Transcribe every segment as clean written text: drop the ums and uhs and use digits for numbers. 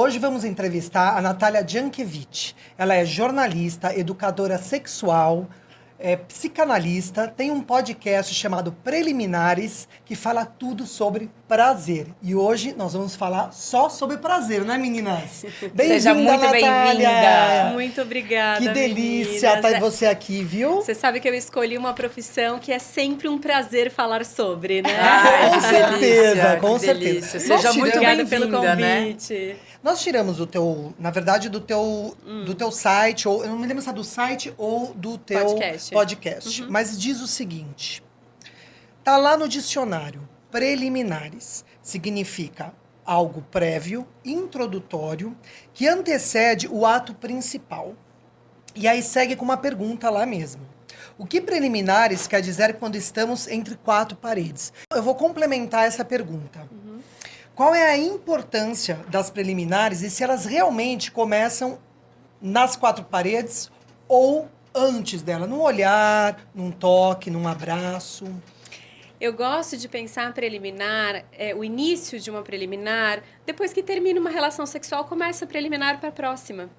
Hoje vamos entrevistar a Natália Jankiewicz. Ela é jornalista, educadora sexual, psicanalista, tem um podcast chamado Preliminares, que fala tudo sobre prazer. E hoje nós vamos falar só sobre prazer, né, meninas? Seja muito bem-vinda. Muito obrigada, Que delícia meninas. ter você aqui, viu? Você sabe que eu escolhi uma profissão que é sempre um prazer falar sobre, né? Com certeza, com certeza. Delícia. Seja muito Obrigada pelo bem-vinda, né? convite. Nós tiramos do teu, na verdade, do teu site, ou eu não me lembro se é do site ou do teu podcast. Mas diz o seguinte: tá lá no dicionário, preliminares significa algo prévio, introdutório, que antecede o ato principal. E aí segue com uma pergunta lá mesmo. O que preliminares quer dizer quando estamos entre quatro paredes? Eu vou complementar essa pergunta. Qual é a importância das preliminares e se elas realmente começam nas quatro paredes ou antes dela? Num olhar, num toque, num abraço? Eu gosto de pensar a preliminar, o início de uma preliminar, depois que termina uma relação sexual, começa a preliminar para a próxima.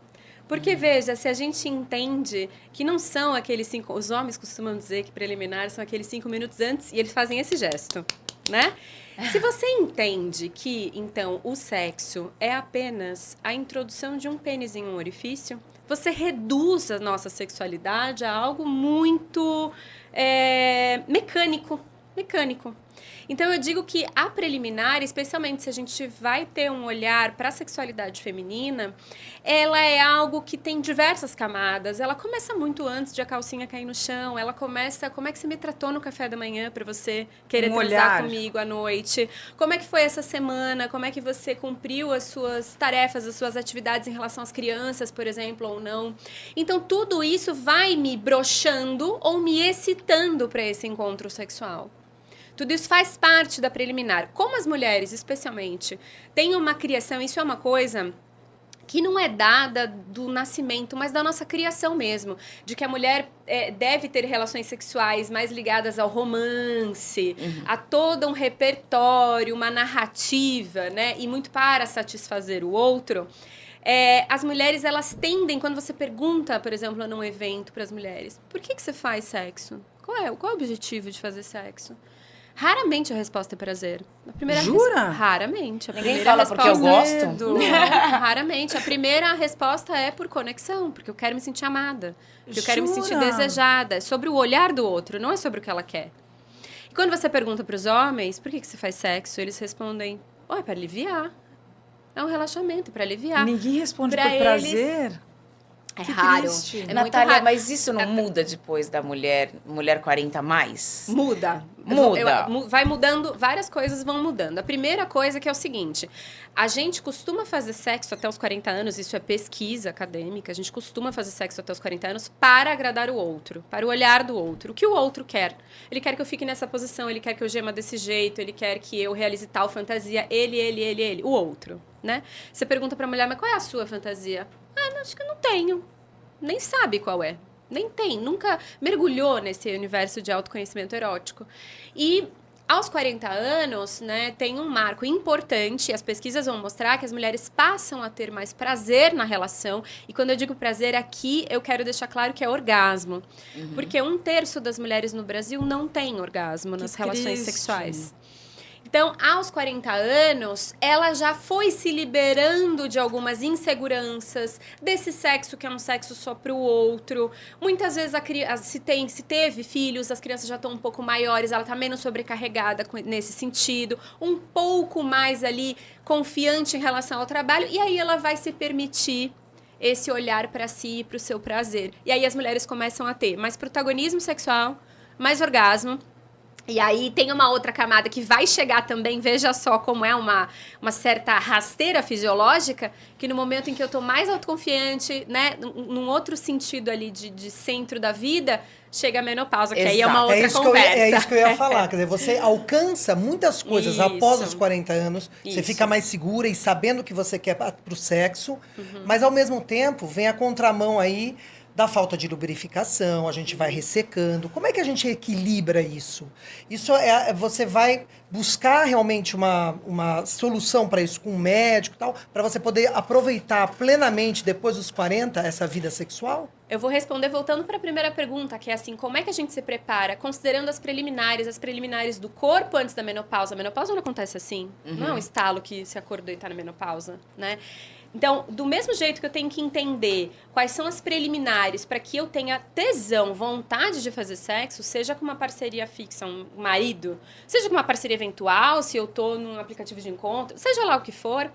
Porque, veja, se a gente entende que não são aqueles 5... Os homens costumam dizer que preliminares são aqueles 5 minutos antes e eles fazem esse gesto, né? Se você entende que, então, o sexo é apenas a introdução de um pênis em um orifício, você reduz a nossa sexualidade a algo muito mecânico. Então, eu digo que a preliminar, especialmente se a gente vai ter um olhar para a sexualidade feminina, ela é algo que tem diversas camadas. Ela começa muito antes de a calcinha cair no chão. Ela começa, como é que você me tratou no café da manhã para você querer transar comigo à noite? Como é que foi essa semana? Como é que você cumpriu as suas tarefas, as suas atividades em relação às crianças, por exemplo, ou não? Então, tudo isso vai me broxando ou me excitando para esse encontro sexual. Tudo isso faz parte da preliminar. Como as mulheres, especialmente, têm uma criação, isso é uma coisa que não é dada do nascimento, mas da nossa criação mesmo. De que a mulher deve ter relações sexuais mais ligadas ao romance, a todo um repertório, uma narrativa, né? E muito para satisfazer o outro. As mulheres, elas tendem, quando você pergunta, por exemplo, num evento para as mulheres, por que você faz sexo? Qual é o objetivo de fazer sexo? Raramente a resposta é prazer. Jura? Raramente. Ninguém fala porque eu gosto? Não, raramente. A primeira resposta é por conexão, porque eu quero me sentir amada. Porque eu quero me sentir desejada. É sobre o olhar do outro, não é sobre o que ela quer. E quando você pergunta para os homens, por que você faz sexo? Eles respondem, é para aliviar. É um relaxamento, para aliviar. Ninguém responde pra por prazer? É que raro. triste. É Natália, muito raro. mas isso não muda depois da mulher 40 mais? Muda. Vai mudando, várias coisas vão mudando. A primeira coisa que é o seguinte, a gente costuma fazer sexo até os 40 anos, isso é pesquisa acadêmica, a gente costuma fazer sexo até os 40 anos para agradar o outro, para o olhar do outro. O que o outro quer? Ele quer que eu fique nessa posição, ele quer que eu gema desse jeito, ele quer que eu realize tal fantasia, ele, o outro, né? Você pergunta pra mulher, mas qual é a sua fantasia? Não, acho que eu não tenho. Nem sabe qual é. Nem tem. Nunca mergulhou nesse universo de autoconhecimento erótico. E aos 40 anos, né, tem um marco importante. As pesquisas vão mostrar que as mulheres passam a ter mais prazer na relação. E quando eu digo prazer aqui, eu quero deixar claro que é orgasmo. Porque 1/3 das mulheres no Brasil não tem orgasmo nas relações sexuais. Então, aos 40 anos, ela já foi se liberando de algumas inseguranças, desse sexo que é um sexo só para o outro. Muitas vezes, se teve filhos, as crianças já estão um pouco maiores, ela está menos sobrecarregada nesse sentido, um pouco mais ali confiante em relação ao trabalho, e aí ela vai se permitir esse olhar para si e para o seu prazer. E aí as mulheres começam a ter mais protagonismo sexual, mais orgasmo. E aí tem uma outra camada que vai chegar também, veja só como é uma certa rasteira fisiológica, que no momento em que eu tô mais autoconfiante, né, num outro sentido ali de centro da vida, chega a menopausa, que aí é uma outra conversa. É isso que eu ia falar, quer dizer, você alcança muitas coisas após os 40 anos, você fica mais segura e sabendo o que você quer pro sexo, mas ao mesmo tempo vem a contramão aí da falta de lubrificação, a gente vai ressecando. Como é que a gente equilibra isso? Isso você vai buscar realmente uma solução para isso com um médico e tal, para você poder aproveitar plenamente depois dos 40 essa vida sexual? Eu vou responder voltando para a primeira pergunta, que é assim, como é que a gente se prepara? Considerando as preliminares do corpo antes da menopausa. A menopausa não acontece assim. Não é um estalo que se acordou e está na menopausa, né? Então, do mesmo jeito que eu tenho que entender quais são as preliminares para que eu tenha tesão, vontade de fazer sexo, seja com uma parceria fixa, um marido, seja com uma parceria eventual, se eu tô num aplicativo de encontro, seja lá o que for,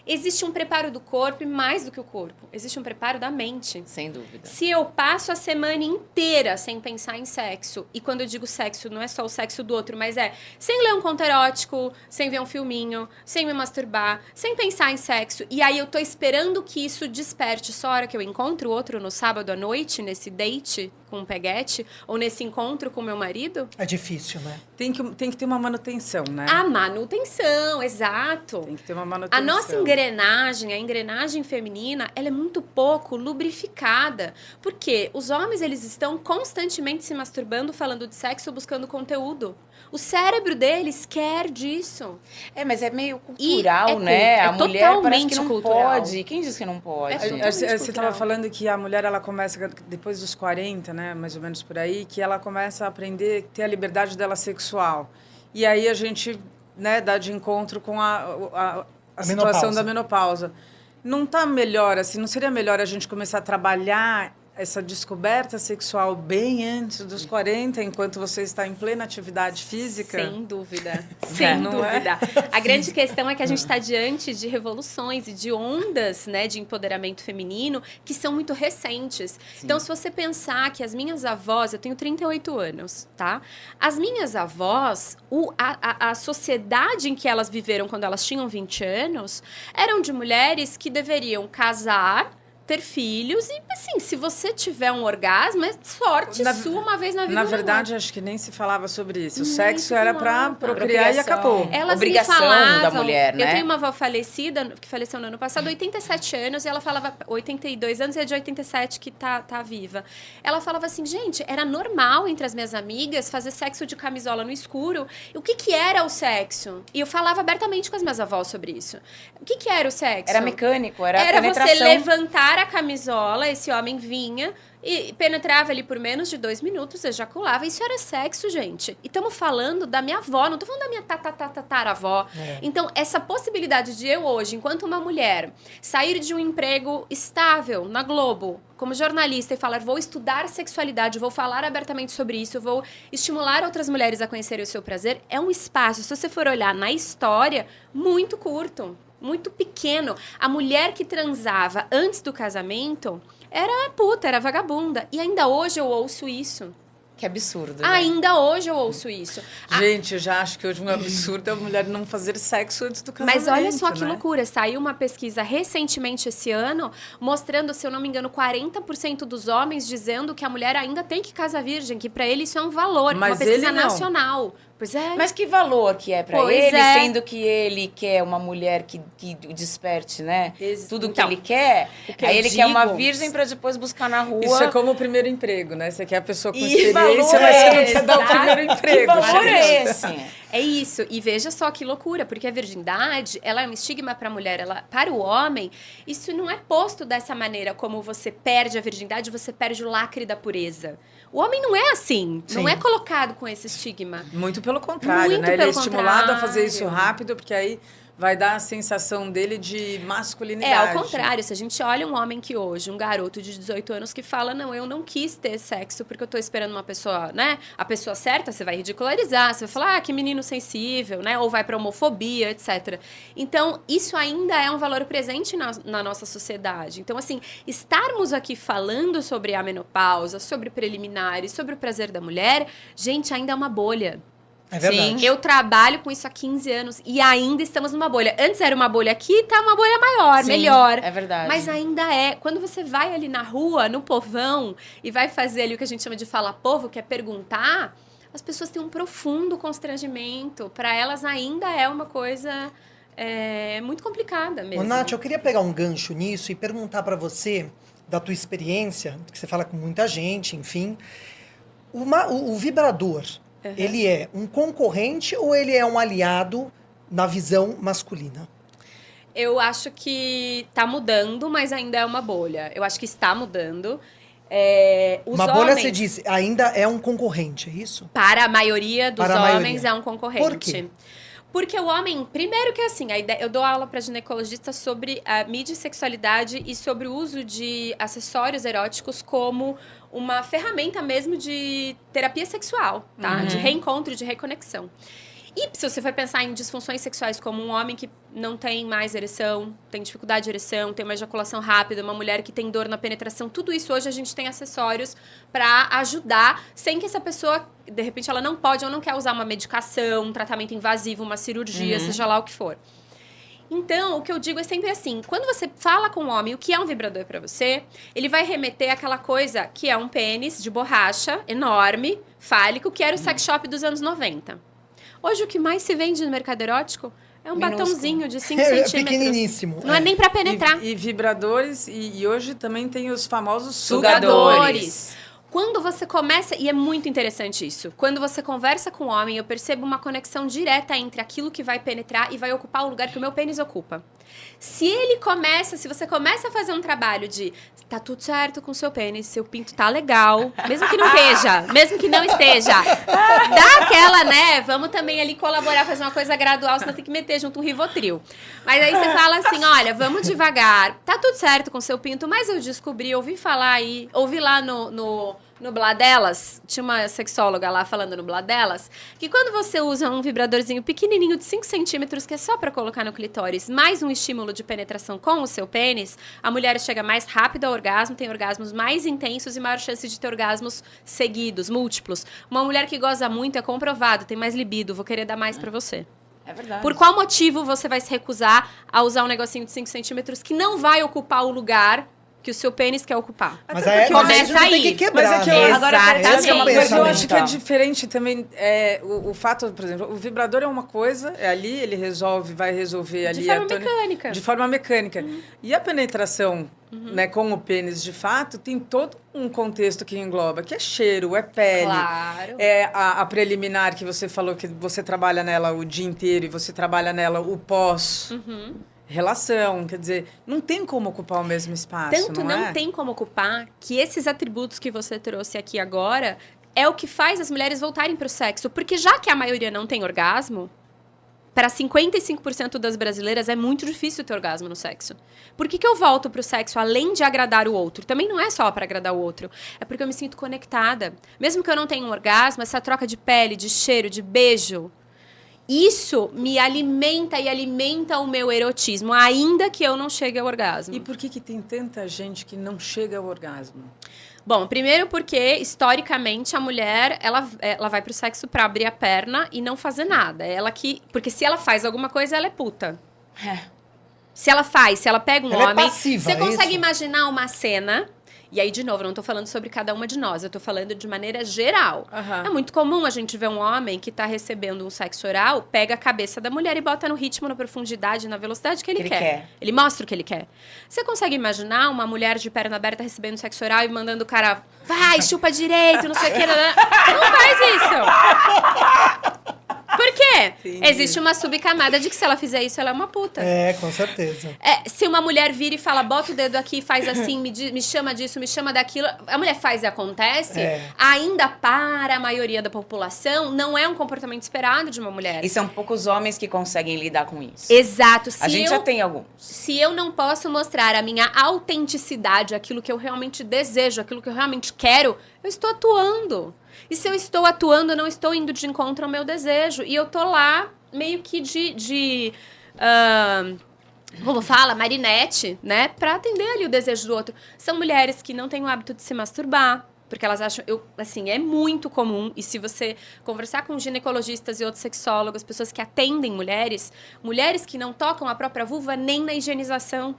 existe um preparo do corpo e mais do que o corpo, existe um preparo da mente. Sem dúvida. Se eu passo a semana inteira sem pensar em sexo, e quando eu digo sexo, não é só o sexo do outro, mas sem ler um conto erótico, sem ver um filminho, sem me masturbar, sem pensar em sexo, e aí eu tô esperando que isso desperte só a hora que eu encontro o outro no sábado à noite, nesse date com um peguete, ou nesse encontro com meu marido? É difícil, né? Tem que ter uma manutenção, né? A manutenção, exato. Tem que ter uma manutenção. A nossa engrenagem, a engrenagem feminina, ela é muito pouco lubrificada. Porque os homens, eles estão constantemente se masturbando, falando de sexo, buscando conteúdo. O cérebro deles quer disso. Mas é meio cultural, né? A mulher parece que não pode. Quem diz que não pode? Você estava falando que a mulher, ela começa, depois dos 40, né? Mais ou menos por aí, que ela começa a aprender a ter a liberdade dela sexual. E aí a gente, né, dá de encontro com a situação da menopausa. Não tá melhor, assim, não seria melhor a gente começar a trabalhar essa descoberta sexual bem antes dos 40, enquanto você está em plena atividade física? Sem dúvida. Sem dúvida. A grande questão é que a gente está diante de revoluções e de ondas, né, de empoderamento feminino que são muito recentes. Sim. Então, se você pensar que as minhas avós, eu tenho 38 anos, tá? As minhas avós, a sociedade em que elas viveram quando elas tinham 20 anos, eram de mulheres que deveriam casar, ter filhos e, assim, se você tiver um orgasmo, é sorte sua uma vez na vida. Na verdade, acho que nem se falava sobre isso. O sexo era para procriar e acabou. Elas obrigação me falavam, da mulher, né? Eu tenho uma avó falecida, que faleceu no ano passado, 87 anos, e ela falava, 82 anos, e é de 87 que tá viva. Ela falava assim, gente, era normal entre as minhas amigas fazer sexo de camisola no escuro. E o que era o sexo? E eu falava abertamente com as minhas avós sobre isso. O que era o sexo? Era mecânico, era penetração. Você levantar a camisola, esse homem vinha e penetrava ali por menos de 2 minutos, ejaculava. Isso era sexo, gente. E estamos falando da minha avó, não estou falando da minha tataravó. Então, essa possibilidade de eu hoje, enquanto uma mulher, sair de um emprego estável na Globo, como jornalista, e falar, vou estudar sexualidade, vou falar abertamente sobre isso, vou estimular outras mulheres a conhecerem o seu prazer, é um espaço, se você for olhar na história, muito curto. Muito pequeno. A mulher que transava antes do casamento era puta, era vagabunda. E ainda hoje eu ouço isso. Que absurdo, né? Ainda hoje eu ouço isso. Gente, eu já acho que hoje um absurdo é a mulher não fazer sexo antes do casamento. Mas olha só que né? loucura. Saiu uma pesquisa recentemente esse ano, mostrando, se eu não me engano, 40% dos homens dizendo que a mulher ainda tem que casar virgem, que pra ele isso é um valor. Mas uma pesquisa ele não. Nacional. Pois é. Mas que valor que é pra ele, sendo que ele quer uma mulher que desperte, né? Tudo que ele quer. Aí ele quer uma virgem pra depois buscar na rua. Isso é como o primeiro emprego, né? Você quer a pessoa com experiência, mas você não quer dar o primeiro emprego. Que valor é esse? É isso. E veja só que loucura, porque a virgindade, ela é um estigma para a mulher. Para o homem, isso não é posto dessa maneira, como você perde a virgindade, você perde o lacre da pureza. O homem não é assim. Sim. Não é colocado com esse estigma. Muito pelo contrário, né? Ele é estimulado a fazer isso rápido, porque aí vai dar a sensação dele de masculinidade. Ao contrário, se a gente olha um homem que hoje, um garoto de 18 anos que fala, não, eu não quis ter sexo porque eu tô esperando uma pessoa, né? A pessoa certa, você vai ridicularizar, você vai falar, que menino sensível, né? Ou vai pra homofobia, etc. Então, isso ainda é um valor presente na nossa sociedade. Então, assim, estarmos aqui falando sobre a menopausa, sobre preliminares, sobre o prazer da mulher, gente, ainda é uma bolha. É verdade. Sim, eu trabalho com isso há 15 anos e ainda estamos numa bolha. Antes era uma bolha aqui, tá uma bolha maior, sim, melhor. É verdade. Mas ainda é. Quando você vai ali na rua, no povão, e vai fazer ali o que a gente chama de falar povo, que é perguntar, as pessoas têm um profundo constrangimento. Para elas ainda é uma coisa muito complicada mesmo. Ô, Nath, eu queria pegar um gancho nisso e perguntar para você da tua experiência, que você fala com muita gente, enfim, o vibrador, ele é um concorrente ou ele é um aliado na visão masculina? Eu acho que tá mudando, mas ainda é uma bolha. Eu acho que está mudando. Uma bolha, você disse, ainda é um concorrente, é isso? Para a maioria dos homens é um concorrente. Por quê? Porque o homem, primeiro que assim, eu dou aula para ginecologistas sobre a mídia e sexualidade e sobre o uso de acessórios eróticos como uma ferramenta mesmo de terapia sexual, tá? De reencontro, de reconexão. E se você for pensar em disfunções sexuais como um homem que não tem mais ereção, tem dificuldade de ereção, tem uma ejaculação rápida, uma mulher que tem dor na penetração, tudo isso hoje a gente tem acessórios para ajudar, sem que essa pessoa, de repente, ela não pode ou não quer usar uma medicação, um tratamento invasivo, uma cirurgia, seja lá o que for. Então, o que eu digo é sempre assim, quando você fala com um homem o que é um vibrador para você, ele vai remeter àquela coisa que é um pênis de borracha, enorme, fálico, que era o sex shop dos anos 90. Hoje, o que mais se vende no mercado erótico é um batonzinho de 5 centímetros. Pequeniníssimo. Não é nem para penetrar. E vibradores, e hoje também tem os famosos Sugadores. Quando você começa, e é muito interessante isso, quando você conversa com o homem, eu percebo uma conexão direta entre aquilo que vai penetrar e vai ocupar o lugar que o meu pênis ocupa. Se você começa a fazer um trabalho de tá tudo certo com o seu pênis, seu pinto tá legal, mesmo que não esteja, dá aquela, né, vamos também ali colaborar, fazer uma coisa gradual, senão tem que meter junto um Rivotril. Mas aí você fala assim, olha, vamos devagar, tá tudo certo com o seu pinto, mas eu ouvi lá no Bladelas, tinha uma sexóloga lá falando no Bladelas, que quando você usa um vibradorzinho pequenininho de 5 centímetros, que é só para colocar no clitóris, mais um estímulo de penetração com o seu pênis, a mulher chega mais rápido ao orgasmo, tem orgasmos mais intensos e maior chance de ter orgasmos seguidos, múltiplos. Uma mulher que goza muito é comprovado, tem mais libido, vou querer dar mais para você. É verdade. Por qual motivo você vai se recusar a usar um negocinho de 5 centímetros que não vai ocupar o lugar que o seu pênis quer ocupar? Mas aí começa aí. Tem que quebrar, mas é que agora, mas eu acho que é diferente também. O fato, por exemplo, o vibrador é uma coisa, é ali, ele vai resolver ali. De forma mecânica. E a penetração, né, com o pênis, de fato, tem todo um contexto que engloba, que é cheiro, é pele. Claro. É a preliminar, que você falou que você trabalha nela o dia inteiro e você trabalha nela o pós. Relação, quer dizer, não tem como ocupar o mesmo espaço, Tanto não tem como ocupar que esses atributos que você trouxe aqui agora é o que faz as mulheres voltarem para o sexo. Porque já que a maioria não tem orgasmo, para 55% das brasileiras é muito difícil ter orgasmo no sexo. Por que eu volto para o sexo além de agradar o outro? Também não é só para agradar o outro. É porque eu me sinto conectada. Mesmo que eu não tenha um orgasmo, essa troca de pele, de cheiro, de beijo... Isso me alimenta e alimenta o meu erotismo, ainda que eu não chegue ao orgasmo. E por que tem tanta gente que não chega ao orgasmo? Bom, primeiro porque, historicamente, a mulher, ela vai pro sexo pra abrir a perna e não fazer nada. Porque se ela faz alguma coisa, ela é puta. Se ela pega um ela homem... É passiva, você consegue isso? imaginar uma cena... E aí, de novo, eu não tô falando sobre cada uma de nós, eu tô falando de maneira geral. É muito comum a gente ver um homem que tá recebendo um sexo oral, pega a cabeça da mulher e bota no ritmo, na profundidade, na velocidade que ele quer. Ele mostra o que ele quer. Você consegue imaginar uma mulher de perna aberta recebendo sexo oral e mandando o cara, vai, chupa direito, não sei o que. Não faz isso. Por quê? Entendi. Existe uma subcamada de que se ela fizer isso, ela é uma puta. Com certeza. Se uma mulher vira e fala, bota o dedo aqui, faz assim, me chama disso, me chama daquilo, a mulher faz e acontece, ainda para a maioria da população, não é um comportamento esperado de uma mulher. E são poucos homens que conseguem lidar com isso. Exato. A gente já tem alguns. Se eu não posso mostrar a minha autenticidade, aquilo que eu realmente desejo, aquilo que eu realmente quero, eu estou atuando. E se eu estou atuando, eu não estou indo de encontro ao meu desejo. E eu tô lá meio que como fala? Marinette, né? Pra atender ali o desejo do outro. São mulheres que não têm o hábito de se masturbar. Porque elas acham, é muito comum. E se você conversar com ginecologistas e outros sexólogos, pessoas que atendem mulheres que não tocam a própria vulva nem na higienização.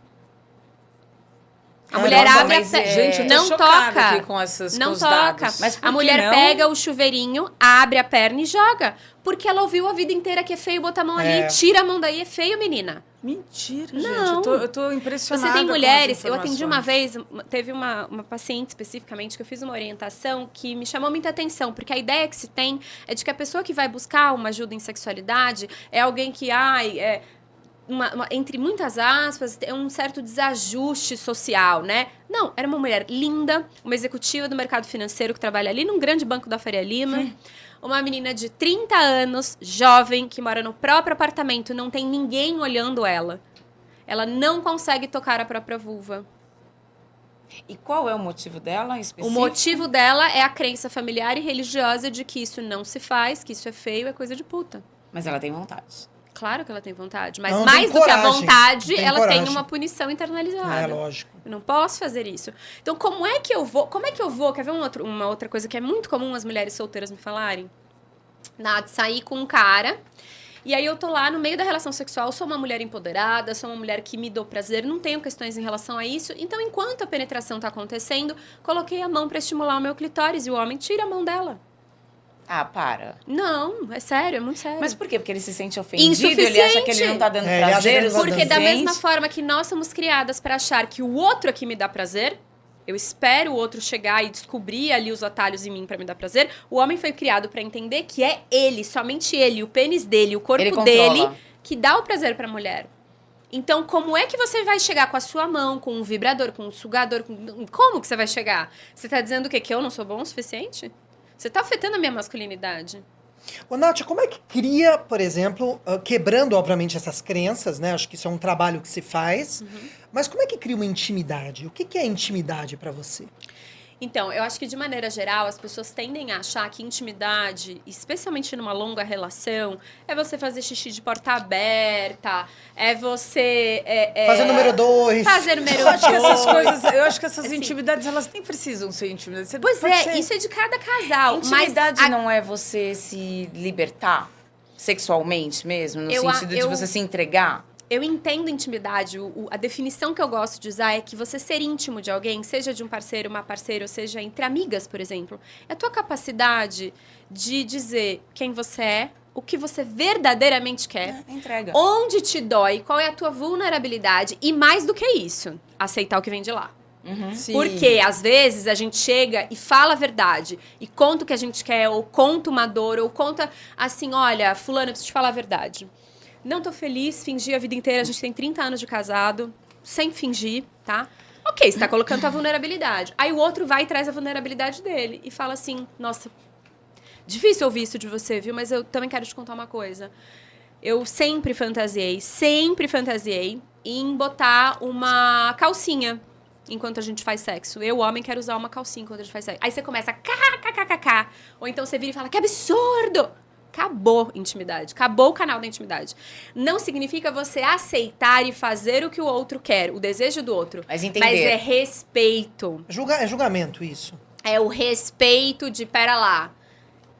A mulher abre a perna. Gente, eu tô não toca. Aqui com essas não com toca. Mas a mulher pega o chuveirinho, abre a perna e joga. Porque ela ouviu a vida inteira que é feio botar a mão ali. Tira a mão daí, é feio, menina. Mentira, não. gente. Eu tô impressionada. Você tem mulheres. Eu atendi uma vez, teve uma paciente especificamente que eu fiz uma orientação que me chamou muita atenção. Porque a ideia que se tem é de que a pessoa que vai buscar uma ajuda em sexualidade é alguém que, entre muitas aspas, é um certo desajuste social, né? Não, era uma mulher linda, uma executiva do mercado financeiro que trabalha ali num grande banco da Faria Lima. Uma menina de 30 anos, jovem, que mora no próprio apartamento, não tem ninguém olhando ela. Ela não consegue tocar a própria vulva. E qual é o motivo dela em específico? O motivo dela é a crença familiar e religiosa de que isso não se faz, que isso é feio, é coisa de puta. Mas ela tem vontade. Claro que ela tem vontade, mas não mais do que a vontade, ela coragem. tem uma punição internalizada. É, lógico. Eu não posso fazer isso. Então, como é que eu vou? Quer ver uma outra coisa que é muito comum as mulheres solteiras me falarem? De sair com um cara, e aí eu tô lá no meio da relação sexual, sou uma mulher empoderada, sou uma mulher que me dou prazer, não tenho questões em relação a isso. Então, enquanto a penetração tá acontecendo, coloquei a mão pra estimular o meu clitóris e o homem tira a mão dela. Ah, para. Não, é sério, é muito sério. Mas por quê? Porque ele se sente ofendido, ele acha que ele não tá dando prazer. Porque da mesma forma que nós somos criadas para achar que o outro é que me dá prazer, eu espero o outro chegar e descobrir ali os atalhos em mim para me dar prazer, o homem foi criado para entender que é ele, somente ele, o pênis dele, o corpo dele, que dá o prazer para a mulher. Então, como é que você vai chegar com a sua mão, com um vibrador, com um sugador? Como que você vai chegar? Você tá dizendo o quê? Que eu não sou bom o suficiente? Você tá afetando a minha masculinidade. Ô, Nath, como é que cria, por exemplo, quebrando, obviamente, essas crenças, né? Acho que isso é um trabalho que se faz. Mas como é que cria uma intimidade? O que é intimidade para você? Então, eu acho que, de maneira geral, as pessoas tendem a achar que intimidade, especialmente numa longa relação, é você fazer xixi de porta aberta, é você... fazer número 2. Fazer número 2. Eu acho que essas intimidades, elas nem precisam ser intimidades. Pois é, isso é de cada casal. Intimidade não é você se libertar sexualmente mesmo? No sentido de você se entregar? Eu entendo intimidade. A definição que eu gosto de usar é que você ser íntimo de alguém, seja de um parceiro, uma parceira, ou seja, entre amigas, por exemplo, é a tua capacidade de dizer quem você é, o que você verdadeiramente quer, entrega. Onde te dói, qual é a tua vulnerabilidade e, mais do que isso, aceitar o que vem de lá. Porque, às vezes, a gente chega e fala a verdade, e conta o que a gente quer, ou conta uma dor, ou conta assim, olha, fulano, eu preciso te falar a verdade. Não tô feliz, fingi a vida inteira, a gente tem 30 anos de casado, sem fingir, tá? Ok, você tá colocando a vulnerabilidade. Aí o outro vai e traz a vulnerabilidade dele e fala assim, nossa, difícil ouvir isso de você, viu? Mas eu também quero te contar uma coisa. Eu sempre fantasiei em botar uma calcinha enquanto a gente faz sexo. Eu, homem, quero usar uma calcinha enquanto a gente faz sexo. Aí você começa a kkkk, ou então você vira e fala, que absurdo! Acabou a intimidade, acabou o canal da intimidade. Não significa você aceitar e fazer o que o outro quer, o desejo do outro. Mas entender. Mas é respeito. É julgamento isso. É o respeito de, pera lá,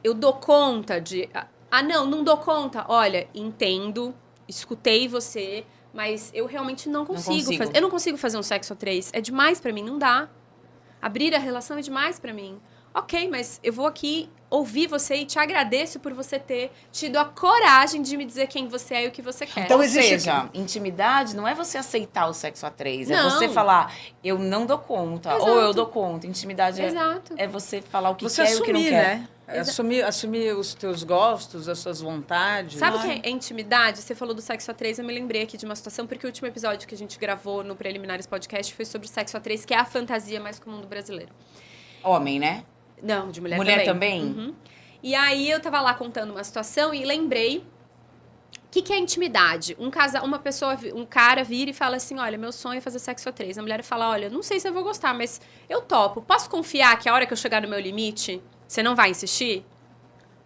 eu dou conta de... Ah, não dou conta. Olha, entendo, escutei você, mas eu realmente não consigo fazer. Eu não consigo fazer um sexo a 3. É demais pra mim, não dá. Abrir a relação é demais pra mim. Ok, mas eu vou aqui ouvir você e te agradeço por você ter tido a coragem de me dizer quem você é e o que você quer. Então, intimidade não é você aceitar o sexo a 3. É você falar, eu não dou conta, ou eu dou conta. Intimidade é você falar o que quer e o que não quer. Né? Assumir os teus gostos, as suas vontades. Sabe o que é intimidade? Você falou do sexo a 3, eu me lembrei aqui de uma situação, porque o último episódio que a gente gravou no Preliminares Podcast foi sobre o sexo a 3, que é a fantasia mais comum do brasileiro. Homem, né? Não, de mulher também. Uhum. E aí eu tava lá contando uma situação e lembrei o que é intimidade. Um cara vira e fala assim, olha, meu sonho é fazer sexo a 3. A mulher fala, olha, não sei se eu vou gostar, mas eu topo. Posso confiar que a hora que eu chegar no meu limite, você não vai insistir?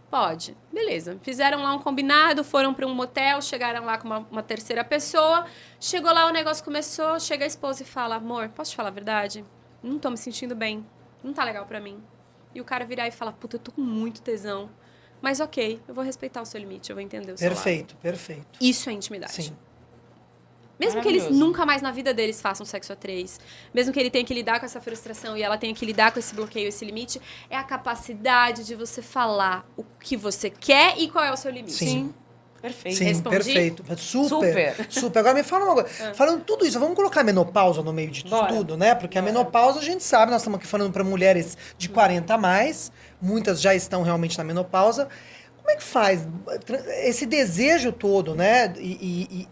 Pode. Beleza. Fizeram lá um combinado, foram para um motel, chegaram lá com uma terceira pessoa. Chegou lá, o negócio começou, chega a esposa e fala, amor, posso te falar a verdade? Não tô me sentindo bem. Não tá legal pra mim. E o cara virar e falar, puta, eu tô com muito tesão. Mas ok, eu vou respeitar o seu limite, eu vou entender o seu lado. Perfeito. Isso é intimidade. Sim. Mesmo que eles nunca mais na vida deles façam sexo a 3, mesmo que ele tenha que lidar com essa frustração e ela tenha que lidar com esse bloqueio, esse limite, é a capacidade de você falar o que você quer e qual é o seu limite. Sim. Perfeito. Sim, Respondi? perfeito. Super. Agora me fala uma coisa. Falando tudo isso, vamos colocar a menopausa no meio de tudo, né? Porque a menopausa, a gente sabe, nós estamos aqui falando para mulheres de 40 a mais, muitas já estão realmente na menopausa. Como é que faz esse desejo todo, né?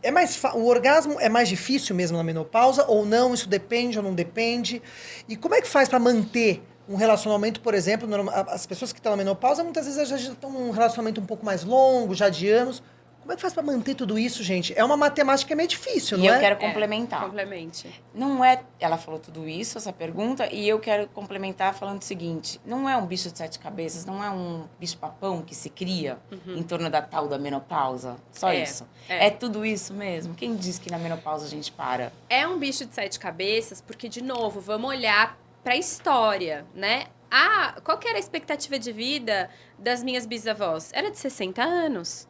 É o orgasmo é mais difícil mesmo na menopausa ou não? Isso depende ou não depende? E como é que faz para manter um relacionamento, por exemplo, as pessoas que estão na menopausa muitas vezes já estão num relacionamento um pouco mais longo, já de anos. Como é que faz para manter tudo isso, gente? É uma matemática meio difícil, não é? E eu quero complementar. Complemente. Não é... Ela falou tudo isso, essa pergunta, e eu quero complementar falando o seguinte. Não é um bicho de 7 cabeças, não é um bicho-papão que se cria em torno da tal da menopausa. Só isso. É tudo isso mesmo? Quem diz que na menopausa a gente para? É um bicho de 7 cabeças, porque, de novo, vamos olhar para a história, né? Qual que era a expectativa de vida das minhas bisavós? Era de 60 anos.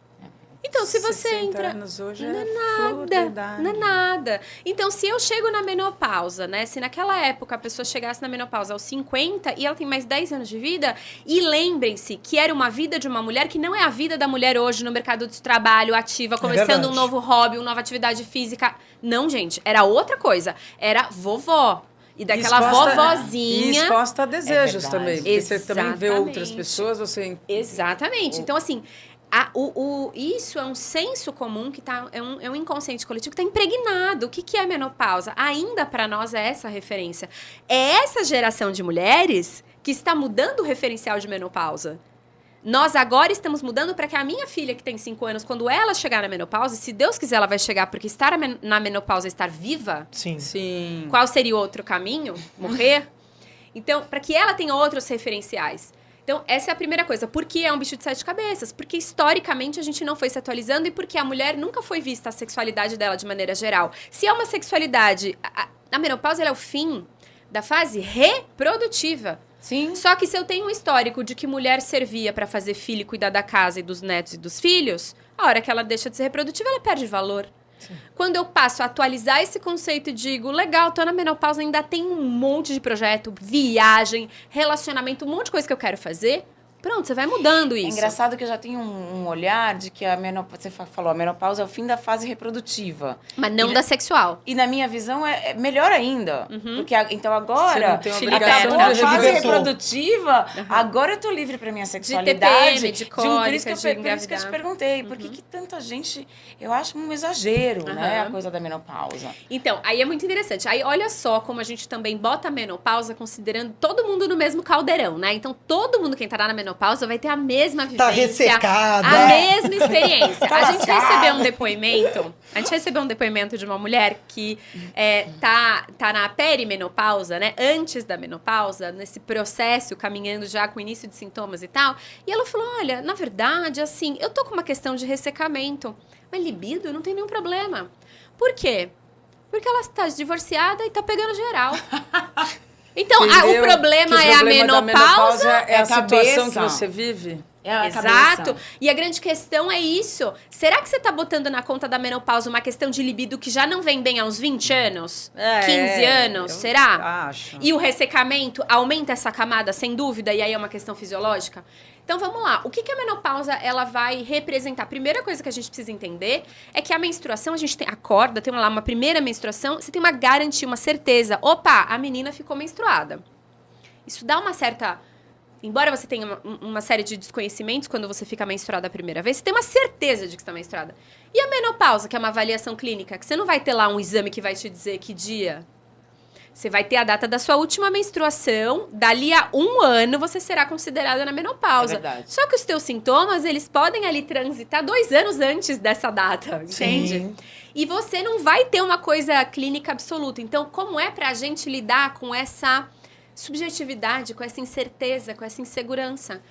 Então, se você entra... anos hoje não é nada. Então, se eu chego na menopausa, né? Se naquela época a pessoa chegasse na menopausa aos 50 e ela tem mais 10 anos de vida, e lembrem-se que era uma vida de uma mulher que não é a vida da mulher hoje no mercado de trabalho, ativa, começando um novo hobby, uma nova atividade física. Não, gente. Era outra coisa. Era vovó. E daquela vovozinha... E exposta a desejos também. Porque Exatamente. você também vê outras pessoas, você... Exatamente. Então, assim... isso é um senso comum que é um inconsciente coletivo que está impregnado. O que é menopausa? Ainda para nós é essa referência. É essa geração de mulheres que está mudando o referencial de menopausa. Nós agora estamos mudando para que a minha filha, que tem 5 anos, quando ela chegar na menopausa, se Deus quiser, ela vai chegar, porque estar na menopausa é estar viva. Sim. Qual seria o outro caminho? Morrer? Então, para que ela tenha outros referenciais. Então, essa é a primeira coisa. Por que é um bicho de 7 cabeças? Porque, historicamente, a gente não foi se atualizando e porque a mulher nunca foi vista a sexualidade dela de maneira geral. Se é uma sexualidade... A menopausa ela é o fim da fase reprodutiva. Sim. Só que se eu tenho um histórico de que mulher servia para fazer filho e cuidar da casa e dos netos e dos filhos, a hora que ela deixa de ser reprodutiva, ela perde valor. Sim. Quando eu passo a atualizar esse conceito e digo, legal, tô na menopausa, ainda tem um monte de projeto, viagem, relacionamento, um monte de coisa que eu quero fazer, pronto, você vai mudando isso. É engraçado que eu já tenho um olhar de que a menopausa, você falou, a menopausa é o fim da fase reprodutiva. Mas não da sexual. E na minha visão é melhor ainda. Porque então agora, acabou a fase reprodutiva, agora eu tô livre pra minha sexualidade. De TPM, de cólica, por isso que eu te perguntei, por que tanta gente, eu acho um exagero, né, a coisa da menopausa. Então, aí é muito interessante. Aí olha só como a gente também bota a menopausa considerando todo mundo no mesmo caldeirão, né? Então, todo mundo, quem tá na menopausa vai ter a mesma vivência. Tá ressecada. A mesma experiência. Tá a gente recebeu um depoimento de uma mulher que tá na perimenopausa, né? Antes da menopausa, nesse processo, caminhando já com o início de sintomas e tal. E ela falou, olha, na verdade, assim, eu tô com uma questão de ressecamento. Mas libido não tem nenhum problema. Por quê? Porque ela está divorciada e tá pegando geral. Então, o problema é a menopausa. É a situação que você vive? Exato. E a grande questão é isso. Será que você tá botando na conta da menopausa uma questão de libido que já não vem bem há uns 20 anos? 15 anos? Será? Acho. E o ressecamento aumenta essa camada, sem dúvida, e aí é uma questão fisiológica? Então, vamos lá. O que a menopausa ela vai representar? A primeira coisa que a gente precisa entender é que a menstruação, a gente acorda, tem lá uma primeira menstruação, você tem uma garantia, uma certeza. Opa, a menina ficou menstruada. Isso dá uma certa... Embora você tenha uma série de desconhecimentos quando você fica menstruada a primeira vez, você tem uma certeza de que está menstruada. E a menopausa, que é uma avaliação clínica, que você não vai ter lá um exame que vai te dizer que dia... Você vai ter a data da sua última menstruação, dali a 1 ano você será considerada na menopausa. É verdade. Só que os teus sintomas, eles podem ali transitar 2 anos antes dessa data, entende? Sim. E você não vai ter uma coisa clínica absoluta. Então, como é pra gente lidar com essa subjetividade, com essa incerteza, com essa insegurança?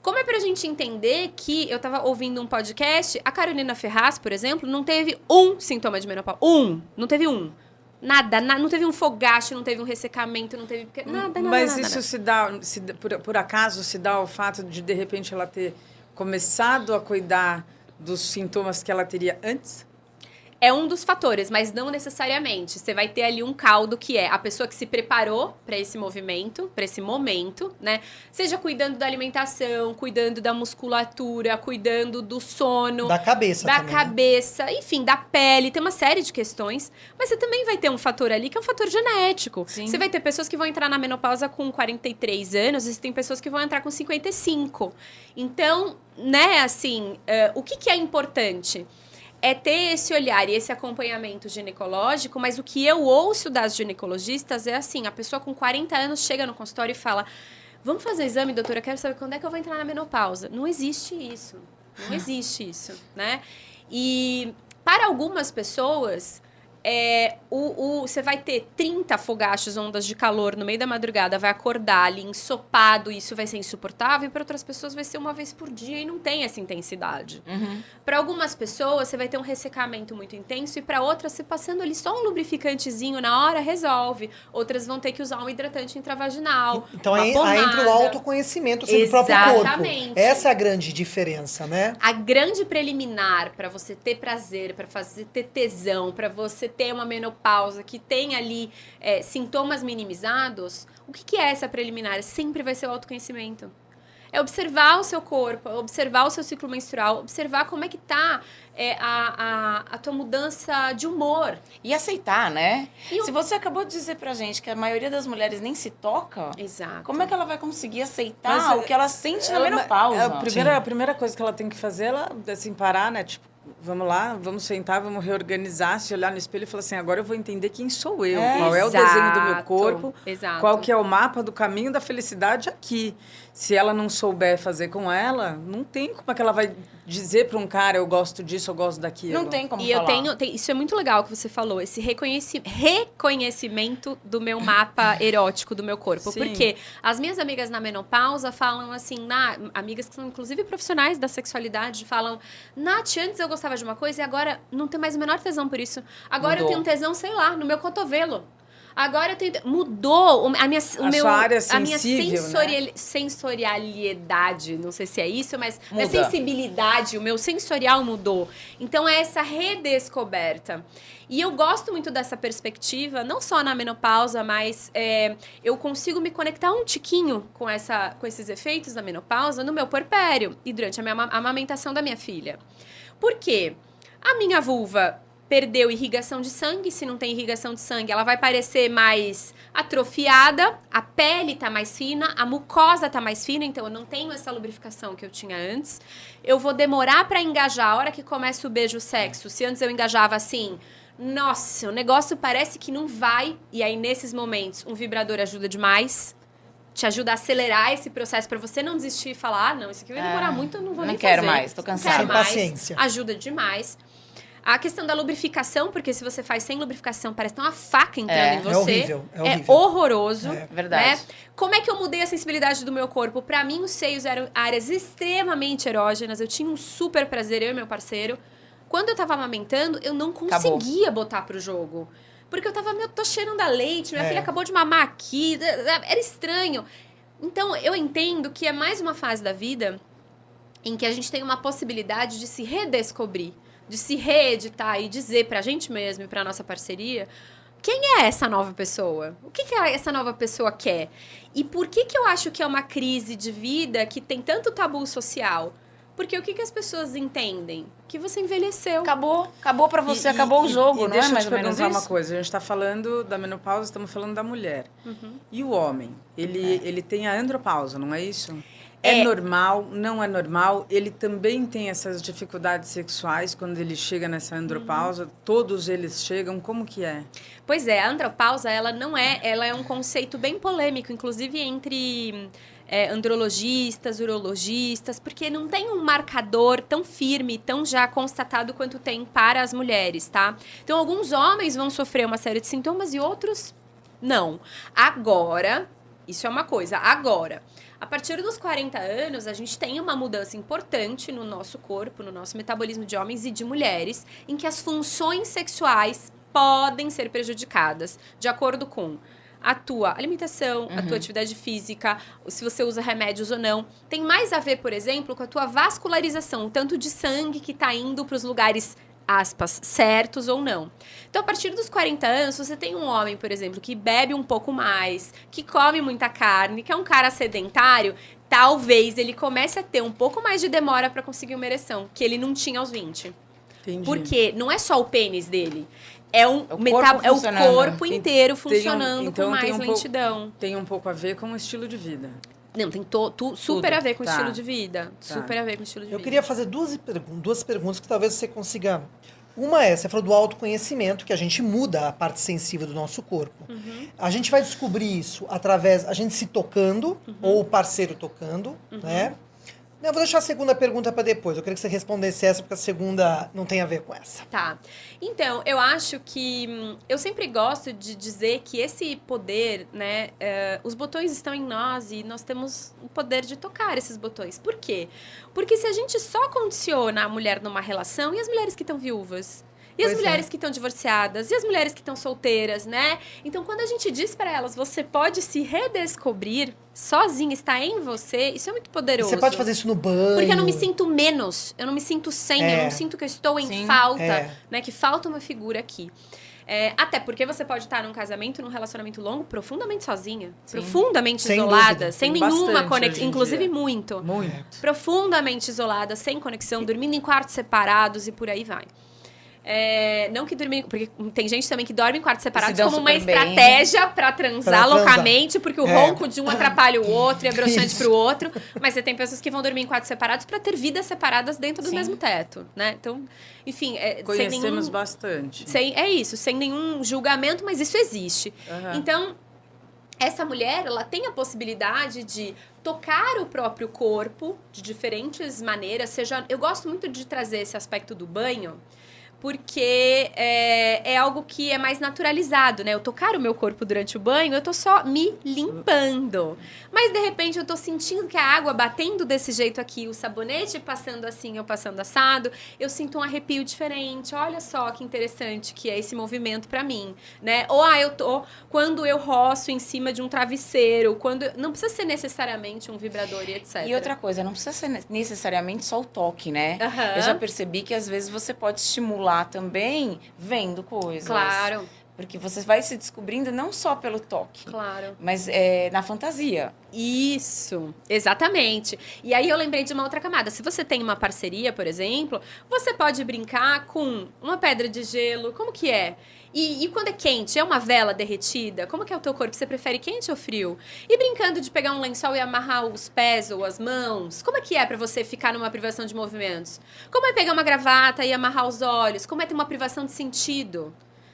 Como é pra gente entender que, eu tava ouvindo um podcast, a Carolina Ferraz, por exemplo, não teve um sintoma de menopausa. Não teve um. Nada, não teve um fogacho, não teve um ressecamento, não teve... Nada. Mas isso se dá, por acaso, se dá ao fato de repente, ela ter começado a cuidar dos sintomas que ela teria antes? é um dos fatores, mas não necessariamente. Você vai ter ali um caldo que é a pessoa que se preparou para esse movimento, para esse momento, né? Seja cuidando da alimentação, cuidando da musculatura, cuidando do sono. Da cabeça da também, cabeça, né? Enfim, da pele. Tem uma série de questões. Mas você também vai ter um fator ali que é um fator genético. Sim. Você vai ter pessoas que vão entrar na menopausa com 43 anos e tem pessoas que vão entrar com 55. Então, né, assim, o que é importante? É ter esse olhar e esse acompanhamento ginecológico, mas o que eu ouço das ginecologistas é assim, a pessoa com 40 anos chega no consultório e fala, vamos fazer exame, doutora, eu quero saber quando é que eu vou entrar na menopausa. Não existe isso, né? E para algumas pessoas, você vai ter 30 fogachos, ondas de calor no meio da madrugada, vai acordar ali ensopado, isso vai ser insuportável, e para outras pessoas vai ser uma vez por dia e não tem essa intensidade. Para algumas pessoas, você vai ter um ressecamento muito intenso, e para outras, você passando ali só um lubrificantezinho na hora, resolve. Outras vão ter que usar um hidratante intravaginal. Então aí entra o autoconhecimento do próprio corpo. Essa é a grande diferença, né? A grande preliminar para você ter prazer, para ter tesão, para você ter uma menopausa que tem ali sintomas minimizados, o que é essa preliminar? Sempre vai ser o autoconhecimento. É observar o seu corpo, observar o seu ciclo menstrual, observar como é que tá a tua mudança de humor. E aceitar, né? Se você acabou de dizer pra gente que a maioria das mulheres nem se toca, exato, como é que ela vai conseguir aceitar o que ela sente na menopausa? A primeira coisa que ela tem que fazer, ela assim, parar, né? Tipo, vamos lá, vamos sentar, vamos reorganizar, se olhar no espelho e falar assim, agora eu vou entender quem sou eu, qual é o desenho do meu corpo, qual que é o mapa do caminho da felicidade aqui. Se ela não souber fazer com ela, não tem como é que ela vai dizer para um cara, eu gosto disso, eu gosto daquilo. Não tem como falar. E isso é muito legal que você falou, esse reconhecimento do meu mapa erótico do meu corpo. Sim. Porque as minhas amigas na menopausa falam assim, amigas que são inclusive profissionais da sexualidade, falam, Nath, antes eu gostava de uma coisa e agora não tenho mais o menor tesão por isso. Agora eu tenho um tesão, sei lá, no meu cotovelo. Agora eu tenho... Mudou a minha sensorialidade, não sei se é isso, mas a sensibilidade, o meu sensorial mudou. Então é essa redescoberta. E eu gosto muito dessa perspectiva, não só na menopausa, mas eu consigo me conectar um tiquinho com esses efeitos da menopausa no meu puerpério e durante a amamentação da minha filha. Por quê? A minha vulva perdeu irrigação de sangue, se não tem irrigação de sangue, ela vai parecer mais atrofiada, a pele tá mais fina, a mucosa tá mais fina, então eu não tenho essa lubrificação que eu tinha antes. Eu vou demorar para engajar, a hora que começa o beijo, o sexo, se antes eu engajava assim, nossa, o negócio parece que não vai, e aí nesses momentos um vibrador ajuda demais, te ajuda a acelerar esse processo para você não desistir e falar, não, isso aqui vai demorar muito, eu não vou nem fazer. Não quero mais, tô cansada. Sem paciência. Ajuda demais. A questão da lubrificação, porque se você faz sem lubrificação, parece ter uma faca entrando em você. É horrível. É horroroso. É verdade. Né? Como é que eu mudei a sensibilidade do meu corpo? Pra mim, os seios eram áreas extremamente erógenas. Eu tinha um super prazer, eu e meu parceiro. Quando eu tava amamentando, eu não conseguia botar pro jogo. Porque eu tô cheirando a leite, minha filha acabou de mamar aqui. Era estranho. Então, eu entendo que é mais uma fase da vida em que a gente tem uma possibilidade de se redescobrir, de se reeditar e dizer pra gente mesmo e pra nossa parceria quem é essa nova pessoa? O que essa nova pessoa quer? E por que eu acho que é uma crise de vida que tem tanto tabu social? Porque o que as pessoas entendem? Que você envelheceu. Acabou pra você, acabou o jogo, não é mais ou menos isso? Deixa eu te perguntar uma coisa. A gente está falando da menopausa, estamos falando da mulher. E o homem? Ele tem a andropausa, não é isso? É normal, não é normal. Ele também tem essas dificuldades sexuais quando ele chega nessa andropausa. Todos eles chegam. Como que é? Pois é, a andropausa, ela é um conceito bem polêmico, inclusive entre andrologistas, urologistas, porque não tem um marcador tão firme, tão já constatado quanto tem para as mulheres, tá? Então, alguns homens vão sofrer uma série de sintomas e outros não. Agora, isso é uma coisa, a partir dos 40 anos, a gente tem uma mudança importante no nosso corpo, no nosso metabolismo de homens e de mulheres, em que as funções sexuais podem ser prejudicadas, de acordo com a tua alimentação, a tua atividade física, se você usa remédios ou não. Tem mais a ver, por exemplo, com a tua vascularização, o tanto de sangue que está indo para os lugares aspas, certos ou não. Então, a partir dos 40 anos, você tem um homem, por exemplo, que bebe um pouco mais, que come muita carne, que é um cara sedentário, talvez ele comece a ter um pouco mais de demora para conseguir uma ereção, que ele não tinha aos 20. Entendi. Porque não é só o pênis dele, é o corpo inteiro funcionando com mais lentidão. Tem um pouco a ver com o estilo de vida. Não, tem super a ver com o estilo de vida. Super a ver com o estilo de vida. Eu queria fazer duas perguntas que talvez você consiga... Uma é, você falou do autoconhecimento, que a gente muda a parte sensível do nosso corpo. A gente vai descobrir isso através, a gente se tocando, ou o parceiro tocando, né? Eu vou deixar a segunda pergunta para depois. Eu queria que você respondesse essa, porque a segunda não tem a ver com essa. Tá. Então, eu acho que... eu sempre gosto de dizer que esse poder, né? Os botões estão em nós e nós temos o poder de tocar esses botões. Por quê? Porque se a gente só condiciona a mulher numa relação, e as mulheres que estão viúvas? E as mulheres que estão divorciadas? E as mulheres que estão solteiras, né? Então, quando a gente diz para elas, você pode se redescobrir sozinha, está em você, isso é muito poderoso. E você pode fazer isso no banho. Porque eu não me sinto menos, eu não me sinto sem, eu não sinto que eu estou em falta, né? Que falta uma figura aqui. Até porque você pode estar num casamento, num relacionamento longo, profundamente sozinha. Profundamente isolada, sem nenhuma conexão. Inclusive muito. Profundamente isolada, sem conexão, dormindo em quartos separados e por aí vai. Não que dormir... Porque tem gente também que dorme em quartos separados como uma estratégia para transar loucamente, porque o ronco de um atrapalha o outro e é broxante pro outro. Mas você tem pessoas que vão dormir em quartos separados para ter vidas separadas dentro do mesmo teto, né? Então, enfim... Conhecemos bastante. Sem nenhum julgamento, mas isso existe. Então, essa mulher, ela tem a possibilidade de tocar o próprio corpo de diferentes maneiras. Eu gosto muito de trazer esse aspecto do banho, porque é algo que é mais naturalizado, né? Eu tocar o meu corpo durante o banho, eu tô só me limpando. Mas, de repente, eu tô sentindo que a água batendo desse jeito aqui, o sabonete passando assim, eu passando assado, eu sinto um arrepio diferente. Olha só que interessante que é esse movimento pra mim, né? Ou, quando eu roço em cima de um travesseiro, não precisa ser necessariamente um vibrador e etc. E outra coisa, não precisa ser necessariamente só o toque, né? Eu já percebi que, às vezes, você pode estimular também vendo coisas. Claro. Porque você vai se descobrindo não só pelo toque. Claro. Mas na fantasia. Isso, exatamente. E aí eu lembrei de uma outra camada. Se você tem uma parceria, por exemplo, você pode brincar com uma pedra de gelo. Como que é? E quando é quente, é uma vela derretida? Como que é o teu corpo? Você prefere quente ou frio? E brincando de pegar um lençol e amarrar os pés ou as mãos? Como é que é pra você ficar numa privação de movimentos? Como é pegar uma gravata e amarrar os olhos? Como é ter uma privação de sentido?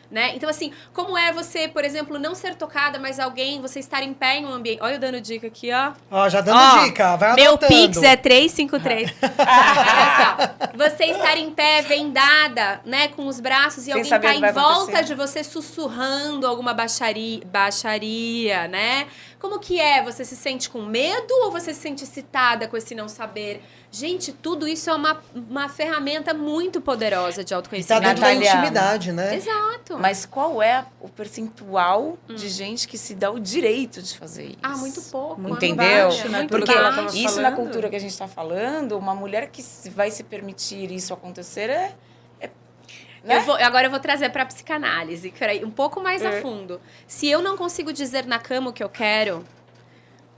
Né? Então, assim, como é você, por exemplo, não ser tocada, mas você estar em pé em um ambiente... Olha eu dando dica aqui, ó. Ó, já dando dica, vai meu anotando. Pix é 353. Olha só, você estar em pé, vendada, né, com os braços e alguém tá em volta de você sussurrando alguma baixaria, né? Como que é? Você se sente com medo ou você se sente excitada com esse não saber? Gente, tudo isso é uma ferramenta muito poderosa de autoconhecimento. E tá dentro da intimidade, né? Exato. Mas qual é o percentual de gente que se dá o direito de fazer isso? Muito pouco. Entendeu? Baixo, né? Porque isso falando. Na cultura que a gente está falando, uma mulher que vai se permitir isso acontecer né? Agora eu vou trazer para a psicanálise, um pouco mais a fundo. Se eu não consigo dizer na cama o que eu quero,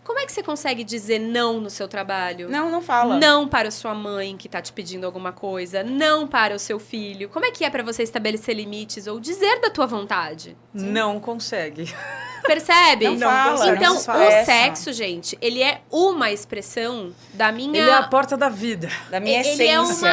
como é que você consegue dizer não no seu trabalho? Não fala. Não para a sua mãe que tá te pedindo alguma coisa. Não para o seu filho. Como é que é para você estabelecer limites ou dizer da tua vontade? Não consegue. Percebe? Não fala. Então, não o sexo, gente, ele é uma expressão da minha... Ele é a porta da vida. Da minha essência.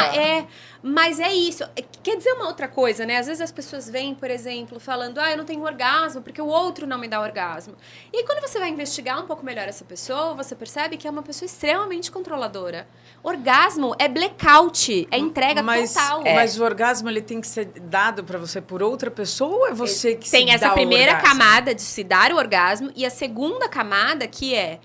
Mas é isso. Quer dizer uma outra coisa, né? Às vezes as pessoas vêm, por exemplo, falando, eu não tenho orgasmo porque o outro não me dá orgasmo. E aí, quando você vai investigar um pouco melhor essa pessoa, você percebe que é uma pessoa extremamente controladora. Orgasmo é blackout, é entrega total. Mas o orgasmo, ele tem que ser dado pra você por outra pessoa ou é você que se dá o orgasmo? Tem essa primeira camada de se dar o orgasmo e a segunda camada que é...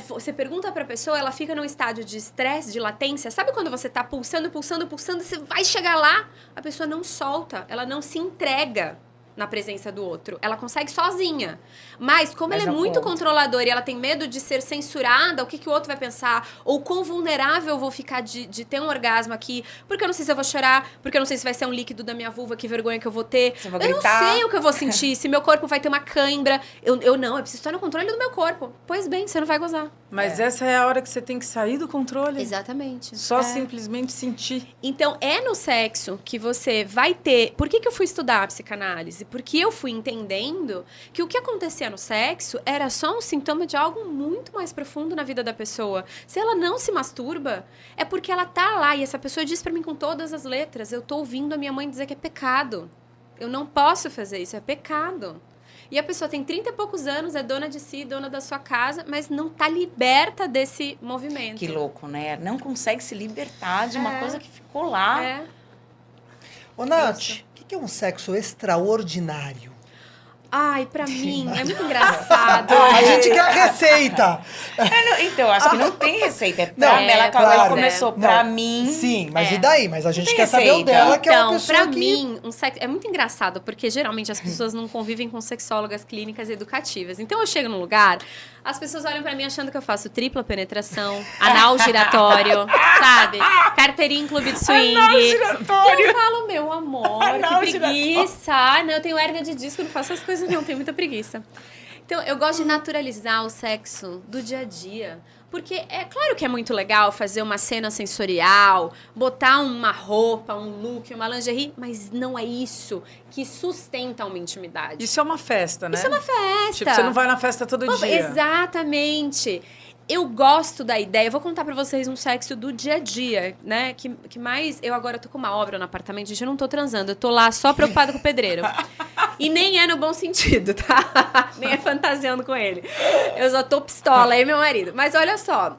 Você pergunta pra pessoa, ela fica num estádio de estresse, de latência. Sabe quando você tá pulsando, você vai chegar lá, a pessoa não solta, ela não se entrega. na presença do outro. Ela consegue sozinha. Mas como ela é muito controladora e ela tem medo de ser censurada, o que o outro vai pensar? Ou quão vulnerável eu vou ficar de ter um orgasmo aqui? Porque eu não sei se eu vou chorar, porque eu não sei se vai ser um líquido da minha vulva, que vergonha que eu vou ter. Eu não sei o que eu vou sentir, se meu corpo vai ter uma cãibra. Eu preciso estar no controle do meu corpo. Pois bem, você não vai gozar. Mas essa é a hora que você tem que sair do controle. Exatamente. Só simplesmente sentir. Então, é no sexo que você vai ter... Por que eu fui estudar a psicanálise? Porque eu fui entendendo que o que acontecia no sexo era só um sintoma de algo muito mais profundo na vida da pessoa. Se ela não se masturba, é porque ela tá lá. E essa pessoa diz pra mim com todas as letras, eu tô ouvindo a minha mãe dizer que é pecado. Eu não posso fazer isso, é pecado. E a pessoa tem 30 e poucos anos, é dona de si, dona da sua casa, mas não tá liberta desse movimento. Que louco, né? Não consegue se libertar de uma coisa que ficou lá. Ô, Nath, o que é um sexo extraordinário? Ai, pra mim, é muito engraçado. A gente quer a receita. Então, acho que não tem receita. Ela começou pra mim. Sim, mas e daí? Mas a gente quer saber o dela, que é uma pessoa pra mim, um sexo é muito engraçado, porque geralmente as pessoas não convivem com sexólogas clínicas educativas. Então, eu chego num lugar, as pessoas olham pra mim achando que eu faço tripla penetração, anal giratório, sabe? Carteirinha em clube de swing. Anal giratório. E eu falo, meu amor, Anal que preguiça. Não, eu tenho hérnia de disco, não faço as coisas não, tenho muita preguiça. Então, eu gosto de naturalizar o sexo do dia a dia. Porque é claro que é muito legal fazer uma cena sensorial, botar uma roupa, um look, uma lingerie, mas não é isso que sustenta uma intimidade. Isso é uma festa, né? Isso é uma festa. Tipo, você não vai na festa todo dia. Exatamente. Eu gosto da ideia. Eu vou contar pra vocês um sexo do dia a dia, né? Que mais... Eu agora tô com uma obra no apartamento, gente, eu não tô transando. Eu tô lá só preocupada com o pedreiro. E nem é no bom sentido, tá? Nem é fantasiando com ele. Eu só tô pistola, aí meu marido. Mas olha só,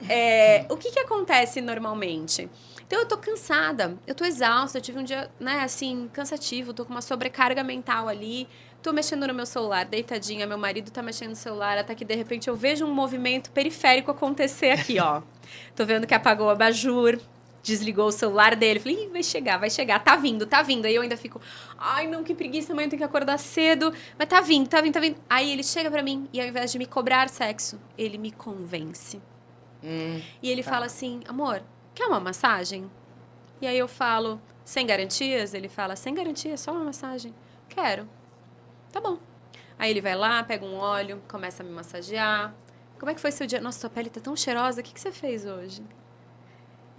o que acontece normalmente? Então, eu tô cansada, eu tô exausta, eu tive um dia, né, assim, cansativo, tô com uma sobrecarga mental ali, tô mexendo no meu celular, deitadinha, meu marido tá mexendo no celular, até que, de repente, eu vejo um movimento periférico acontecer aqui, ó. Tô vendo que apagou o abajur, desligou o celular dele, falei, ih, vai chegar, tá vindo. Aí eu ainda fico, ai, não, que preguiça, amanhã eu tenho que acordar cedo, mas tá vindo. Aí ele chega pra mim e, ao invés de me cobrar sexo, ele me convence. E ele fala assim, amor, quer uma massagem? E aí eu falo, sem garantias? Ele fala, sem garantias, só uma massagem. Quero. Tá bom. Aí ele vai lá, pega um óleo, começa a me massagear. Como é que foi seu dia? Nossa, sua pele tá tão cheirosa, o que você fez hoje?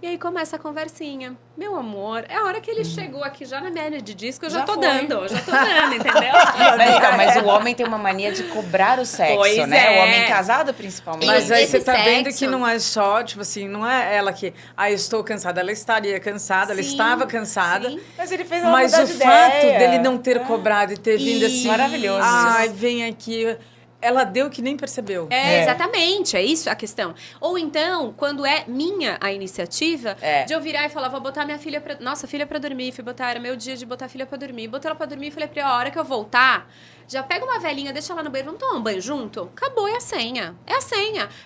E aí começa a conversinha. Meu amor, é a hora que ele chegou aqui já na minha área de disco, eu já tô dando, entendeu? Então, mas o homem tem uma mania de cobrar o sexo, né? O homem casado, principalmente. Mas aí você tá vendo que não é só, tipo assim, não é ela que, eu estou cansada, ela estaria cansada, ela estava cansada. Sim. Mas ele fez ela Mas mudar o de fato ideia. dele não ter cobrado e ter vindo assim, maravilhoso. Ai, vem aqui. Ela deu que nem percebeu. Exatamente, é isso a questão. Ou então, quando é minha a iniciativa, de eu virar e falar, vou botar minha filha nossa filha pra dormir, era meu dia de botar a filha pra dormir. Botei ela pra dormir e falei pra ela, a hora que eu voltar, já pega uma velhinha, deixa ela no banheiro, vamos tomar um banho junto? Acabou, é a senha.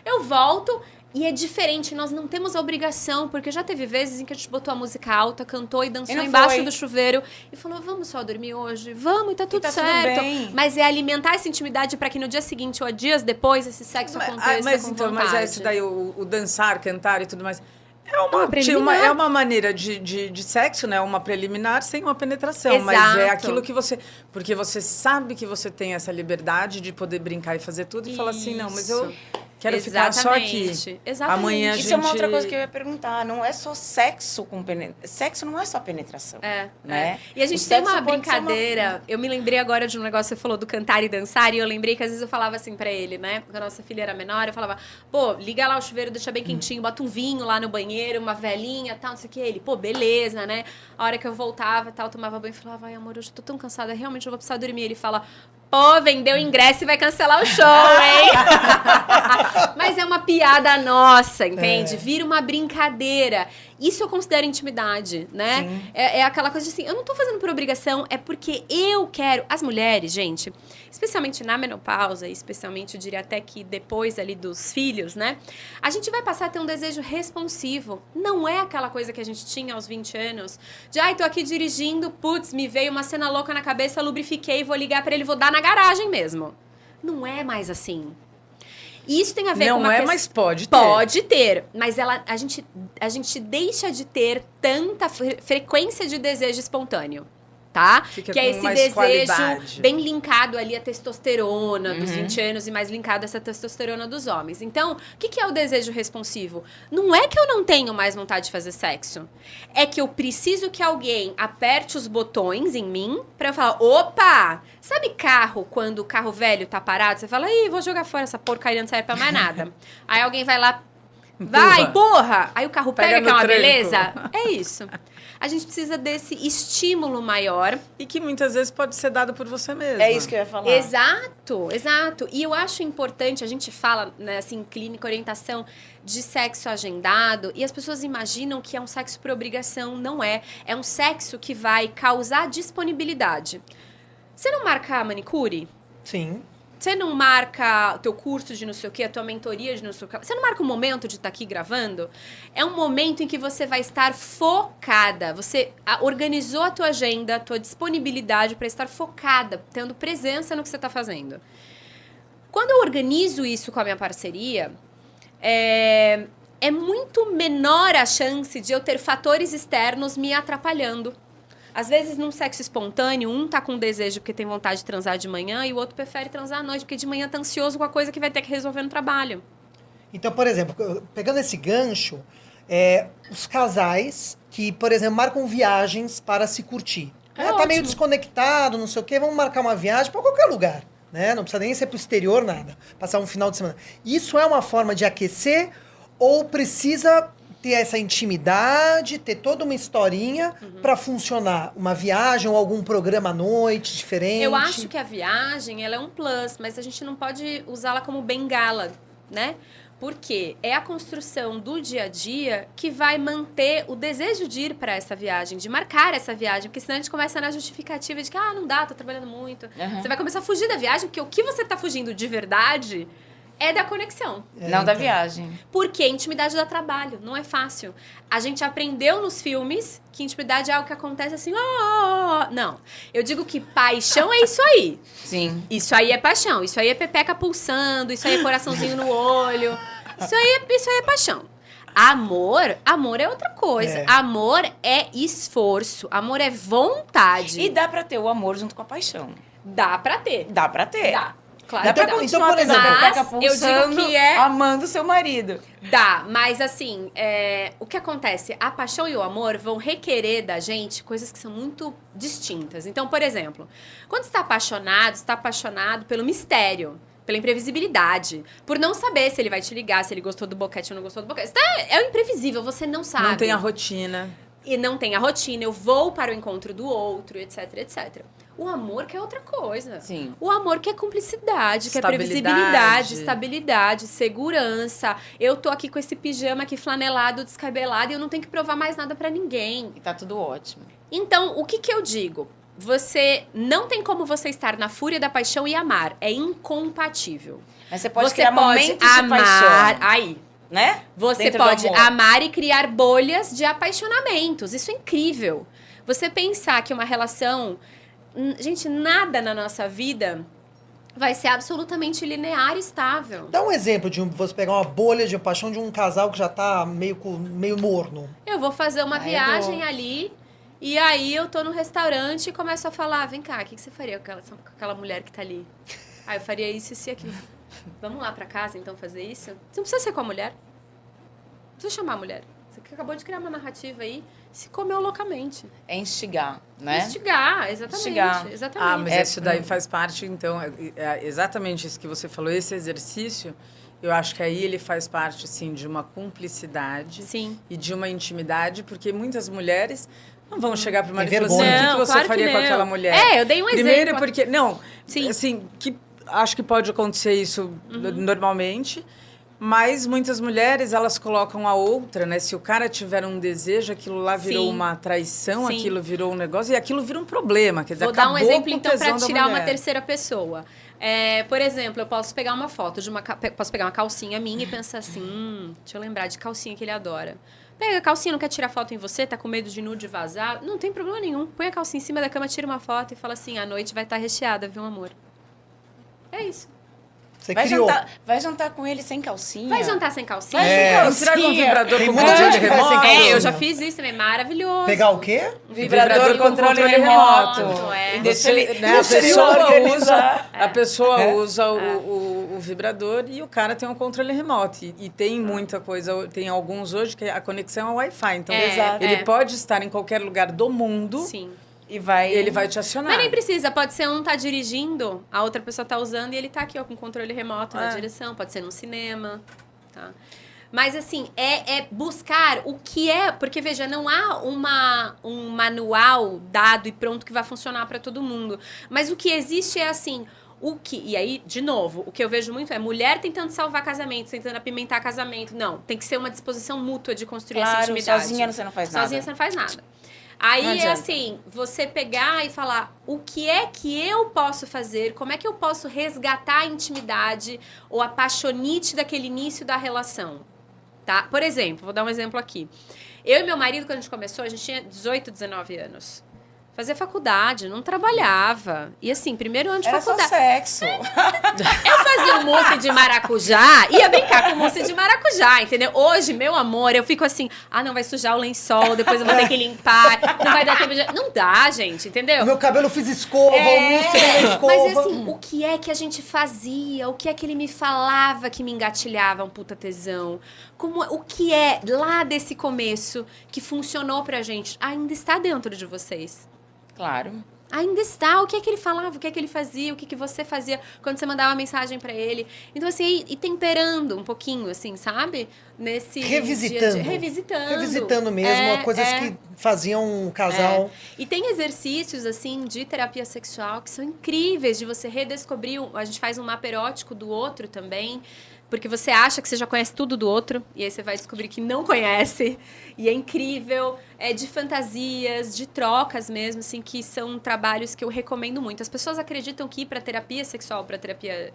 Eu volto... E é diferente, nós não temos a obrigação, porque já teve vezes em que a gente botou a música alta, cantou e dançou embaixo do chuveiro e falou, vamos só dormir hoje? Vamos, e tá tudo certo. Bem. Mas é alimentar essa intimidade para que no dia seguinte ou dias depois esse sexo aconteça com vontade. Mas esse daí, o dançar, cantar e tudo mais... É uma maneira de sexo, né? Uma preliminar sem uma penetração. Exato. Mas é aquilo que você... Porque você sabe que você tem essa liberdade de poder brincar e fazer tudo e falar assim, não, mas eu... Quero ficar só aqui. Exatamente. Amanhã a gente... Isso é uma outra coisa que eu ia perguntar. Não é só sexo com penetração. Sexo não é só penetração. Né? E a gente tem uma brincadeira. Eu me lembrei agora de um negócio que você falou do cantar e dançar. E eu lembrei que às vezes eu falava assim pra ele, né? Quando a nossa filha era menor, eu falava, pô, liga lá o chuveiro, deixa bem quentinho, bota um vinho lá no banheiro, uma velhinha, tal, não sei o que. Ele, pô, beleza, né? A hora que eu voltava, tal, tomava banho, eu falava, ai, amor, hoje eu tô tão cansada, realmente eu vou precisar dormir. Ele fala, pô, vendeu o ingresso e vai cancelar o show, hein? Mas é uma piada nossa, entende? Vira uma brincadeira. Isso eu considero intimidade, né? É aquela coisa de assim, eu não tô fazendo por obrigação, é porque eu quero. As mulheres, gente, especialmente na menopausa, especialmente eu diria até que depois ali dos filhos, né? A gente vai passar a ter um desejo responsivo. Não é aquela coisa que a gente tinha aos 20 anos, de ai, tô aqui dirigindo, putz, me veio uma cena louca na cabeça, lubrifiquei, vou ligar pra ele, vou dar na garagem mesmo. Não é mais assim. Isso tem a ver com uma questão... mas pode ter. Pode ter, mas a gente deixa de ter tanta frequência de desejo espontâneo, tá? Fica que é esse desejo qualidade. bem linkado ali à testosterona dos 20 anos e mais linkado a essa testosterona dos homens. Então, o que é o desejo responsivo? Não é que eu não tenho mais vontade de fazer sexo. É que eu preciso que alguém aperte os botões em mim pra eu falar, opa! Sabe carro, quando o carro velho tá parado, você fala, ih, vou jogar fora essa porcaria, não serve pra mais nada. Aí alguém vai lá, vai, porra! Aí o carro pega que é uma tranco. Beleza? É isso. A gente precisa desse estímulo maior. E que muitas vezes pode ser dado por você mesmo. É isso que eu ia falar. Exato, exato. E eu acho importante, a gente fala, né, assim, clínica, orientação de sexo agendado, e as pessoas imaginam que é um sexo por obrigação. Não é. É um sexo que vai causar disponibilidade. Você não marca a manicure? Sim. Você não marca o teu curso de não sei o quê, a tua mentoria de não sei o quê. Você não marca o momento de estar aqui gravando? É um momento em que você vai estar focada. Você organizou a tua agenda, a tua disponibilidade para estar focada, tendo presença no que você está fazendo. Quando eu organizo isso com a minha parceria, é muito menor a chance de eu ter fatores externos me atrapalhando. Às vezes, num sexo espontâneo, um tá com desejo porque tem vontade de transar de manhã e o outro prefere transar à noite porque de manhã tá ansioso com a coisa que vai ter que resolver no trabalho. Então, por exemplo, pegando esse gancho, os casais que, por exemplo, marcam viagens para se curtir. Tá meio desconectado, não sei o quê, vamos marcar uma viagem para qualquer lugar. Né? Não precisa nem ser pro exterior, nada. Passar um final de semana. Isso é uma forma de aquecer ou precisa ter essa intimidade, ter toda uma historinha para funcionar uma viagem ou algum programa à noite diferente? Eu acho que a viagem, ela é um plus, mas a gente não pode usá-la como bengala, né? Porque é a construção do dia a dia que vai manter o desejo de ir para essa viagem, de marcar essa viagem, porque senão a gente começa na justificativa de que, não dá, tô trabalhando muito. Você vai começar a fugir da viagem, porque o que você tá fugindo de verdade é da conexão. Não da viagem. Porque a intimidade dá trabalho, não é fácil. A gente aprendeu nos filmes que intimidade é algo que acontece assim, Não. Eu digo que paixão é isso aí. Sim. Isso aí é paixão. Isso aí é pepeca pulsando, isso aí é coraçãozinho no olho. Isso aí é paixão. Amor é outra coisa. Amor é esforço. Amor é vontade. E dá pra ter o amor junto com a paixão. Dá pra ter. Dá pra ter. Dá. Claro Dá pra continuar por exemplo, eu digo que amando seu marido. Dá, mas assim, o que acontece? A paixão e o amor vão requerer da gente coisas que são muito distintas. Então, por exemplo, quando você está apaixonado pelo mistério, pela imprevisibilidade, por não saber se ele vai te ligar, se ele gostou do boquete ou não gostou do boquete. É o imprevisível, você não sabe. Não tem a rotina. E não tem a rotina, eu vou para o encontro do outro, etc, etc. O amor que é outra coisa. Sim. O amor que é cumplicidade, que é previsibilidade, estabilidade, segurança. Eu tô aqui com esse pijama aqui flanelado, descabelado, e eu não tenho que provar mais nada pra ninguém. E tá tudo ótimo. Então, o que eu digo? Você não tem como você estar na fúria da paixão e amar. É incompatível. Mas você pode criar momentos de paixão. Aí. Né? Você pode amar e criar bolhas de apaixonamentos. Isso é incrível. Você pensar que uma relação... Gente, nada na nossa vida vai ser absolutamente linear e estável. Dá um exemplo de você pegar uma bolha de paixão de um casal que já tá meio morno. Eu vou fazer uma viagem ali, e aí eu tô no restaurante e começo a falar, vem cá, o que você faria com aquela mulher que tá ali? Eu faria isso e aquilo. Vamos lá pra casa, então, fazer isso? Você não precisa ser com a mulher. Não precisa chamar a mulher. Você acabou de criar uma narrativa aí, se comeu loucamente. É instigar, né? Instigar, exatamente. Exatamente. Mas isso daí faz parte, então, exatamente isso que você falou, esse exercício, eu acho que aí ele faz parte, sim, de uma cumplicidade. Sim. E de uma intimidade, porque muitas mulheres não vão chegar para uma mulher e falar assim, o que você claro faria que com aquela mulher? Eu dei um exemplo. Primeiro porque, Sim. assim, acho que pode acontecer isso normalmente, Mas muitas mulheres, elas colocam a outra, né? Se o cara tiver um desejo, aquilo lá virou uma traição, aquilo virou um negócio e aquilo vira um problema. Quer dizer, vou dar um exemplo, então, para tirar uma mulher. terceira pessoa. Por exemplo, eu posso pegar uma foto posso pegar uma calcinha minha e pensar assim, deixa eu lembrar de calcinha que ele adora. Pega a calcinha, não quer tirar foto em você, tá com medo de nude vazar? Não tem problema nenhum. Põe a calcinha em cima da cama, tira uma foto e fala assim, a noite vai estar recheada, viu, amor? É isso. Você vai jantar com ele sem calcinha? Vai jantar sem calcinha? Será que um vibrador Tem com muita controle gente que faz sem remoto? calcinha. Eu já fiz isso também, maravilhoso. Pegar o quê? Vibrador com controle remoto. É. E deixa ele, Né, a pessoa É. usa o vibrador e o cara tem um controle remoto. E tem muita coisa, tem alguns hoje que a conexão é Wi-Fi. Então, ele pode estar em qualquer lugar do mundo. Sim. E ele vai te acionar. Mas nem precisa, pode ser um tá dirigindo, a outra pessoa tá usando e ele tá aqui, ó, com controle remoto na direção, pode ser num cinema, tá? Mas, assim, é buscar o que é... Porque, veja, não há um manual dado e pronto que vai funcionar para todo mundo. Mas o que existe é, assim... E aí, de novo, o que eu vejo muito é mulher tentando salvar casamento, tentando apimentar casamento. Não, tem que ser uma disposição mútua de construir essa intimidade. Sozinha você não faz nada. Sozinha você não faz nada. Aí é assim, você pegar e falar o que é que eu posso fazer, como é que eu posso resgatar a intimidade ou a paixonite daquele início da relação, tá? Por exemplo, vou dar um exemplo aqui. Eu e meu marido, quando a gente começou, a gente tinha 18, 19 anos. Fazia faculdade, não trabalhava. E assim, primeiro ano de faculdade. Só sexo. Eu fazia um mousse de maracujá, ia brincar com mousse de maracujá, entendeu? Hoje, meu amor, eu fico assim, não vai sujar o lençol, depois eu vou ter que limpar, não vai dar tempo de... Não dá, gente, entendeu? Meu cabelo eu fiz escova, o mousse na escova. Mas assim, o que é que a gente fazia? O que é que ele me falava que me engatilhava um puta tesão? O que é lá desse começo que funcionou pra gente? Ainda está dentro de vocês. Claro. Ainda está. O que é que ele falava? O que é que ele fazia? O que é que você fazia quando você mandava uma mensagem pra ele? Então, assim, e temperando um pouquinho, assim, sabe? Nesse Revisitando. Revisitando mesmo, coisas que faziam um casal. E tem exercícios, assim, de terapia sexual que são incríveis de você redescobrir. A gente faz um mapa erótico do outro também. Porque você acha que você já conhece tudo do outro, e aí você vai descobrir que não conhece. E é incrível, de fantasias, de trocas mesmo, assim, que são trabalhos que eu recomendo muito. As pessoas acreditam que ir para terapia sexual, para terapia...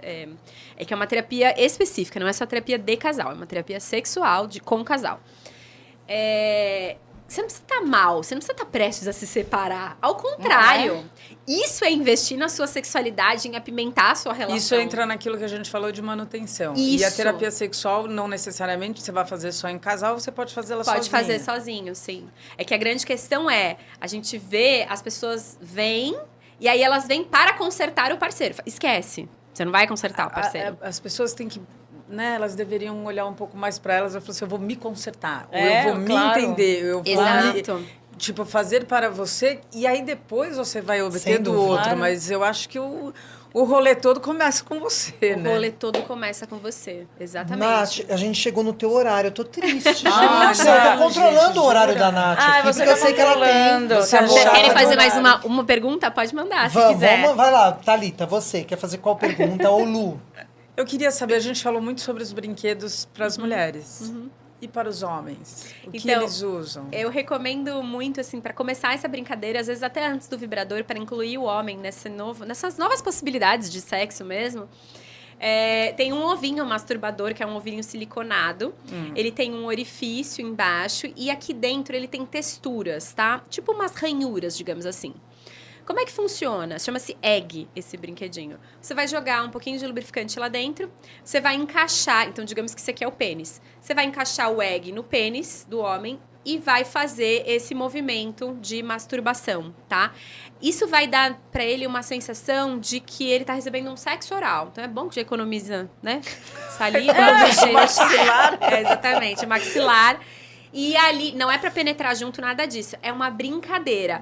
que é uma terapia específica, não é só terapia de casal, é uma terapia sexual com casal. Você não precisa estar mal, você não precisa estar prestes a se separar. Ao contrário, isso é investir na sua sexualidade, em apimentar a sua relação. Isso entra naquilo que a gente falou de manutenção. Isso. E a terapia sexual, não necessariamente você vai fazer só em casal, você pode fazê-la sozinho. Pode fazer sozinho, sim. É que a grande questão a gente vê, as pessoas vêm, e aí elas vêm para consertar o parceiro. Esquece, você não vai consertar o parceiro. As pessoas têm que... Né, elas deveriam olhar um pouco mais para elas e falar assim, eu vou me consertar, ou eu vou me entender, eu vou fazer para você, e aí depois você vai obter do outro. Claro. Mas eu acho que o rolê todo começa com você, né? O rolê todo começa com você, exatamente. Nath, a gente chegou no teu horário, eu tô triste. Eu tô controlando o horário da Nath aqui, você porque eu sei que ela tem. Vocês querem fazer mais uma pergunta? Pode mandar, se quiser. Vai lá, Thalita, você quer fazer qual pergunta? Ou Lu? Eu queria saber, a gente falou muito sobre os brinquedos para as mulheres. E para os homens? O que eles usam? Eu recomendo muito, assim, para começar essa brincadeira, às vezes até antes do vibrador, para incluir o homem nessas novas possibilidades de sexo mesmo. Tem um ovinho masturbador, que é um ovinho siliconado. Ele tem um orifício embaixo e aqui dentro ele tem texturas, tá? Tipo umas ranhuras, digamos assim. Como é que funciona? Chama-se egg, esse brinquedinho. Você vai jogar um pouquinho de lubrificante lá dentro, você vai encaixar, então digamos que isso aqui é o pênis. Você vai encaixar o egg no pênis do homem e vai fazer esse movimento de masturbação, tá? Isso vai dar pra ele uma sensação de que ele tá recebendo um sexo oral. Então é bom que já economiza, né? Saliva, maxilar. Exatamente, maxilar. E ali, não é pra penetrar junto, nada disso. É uma brincadeira.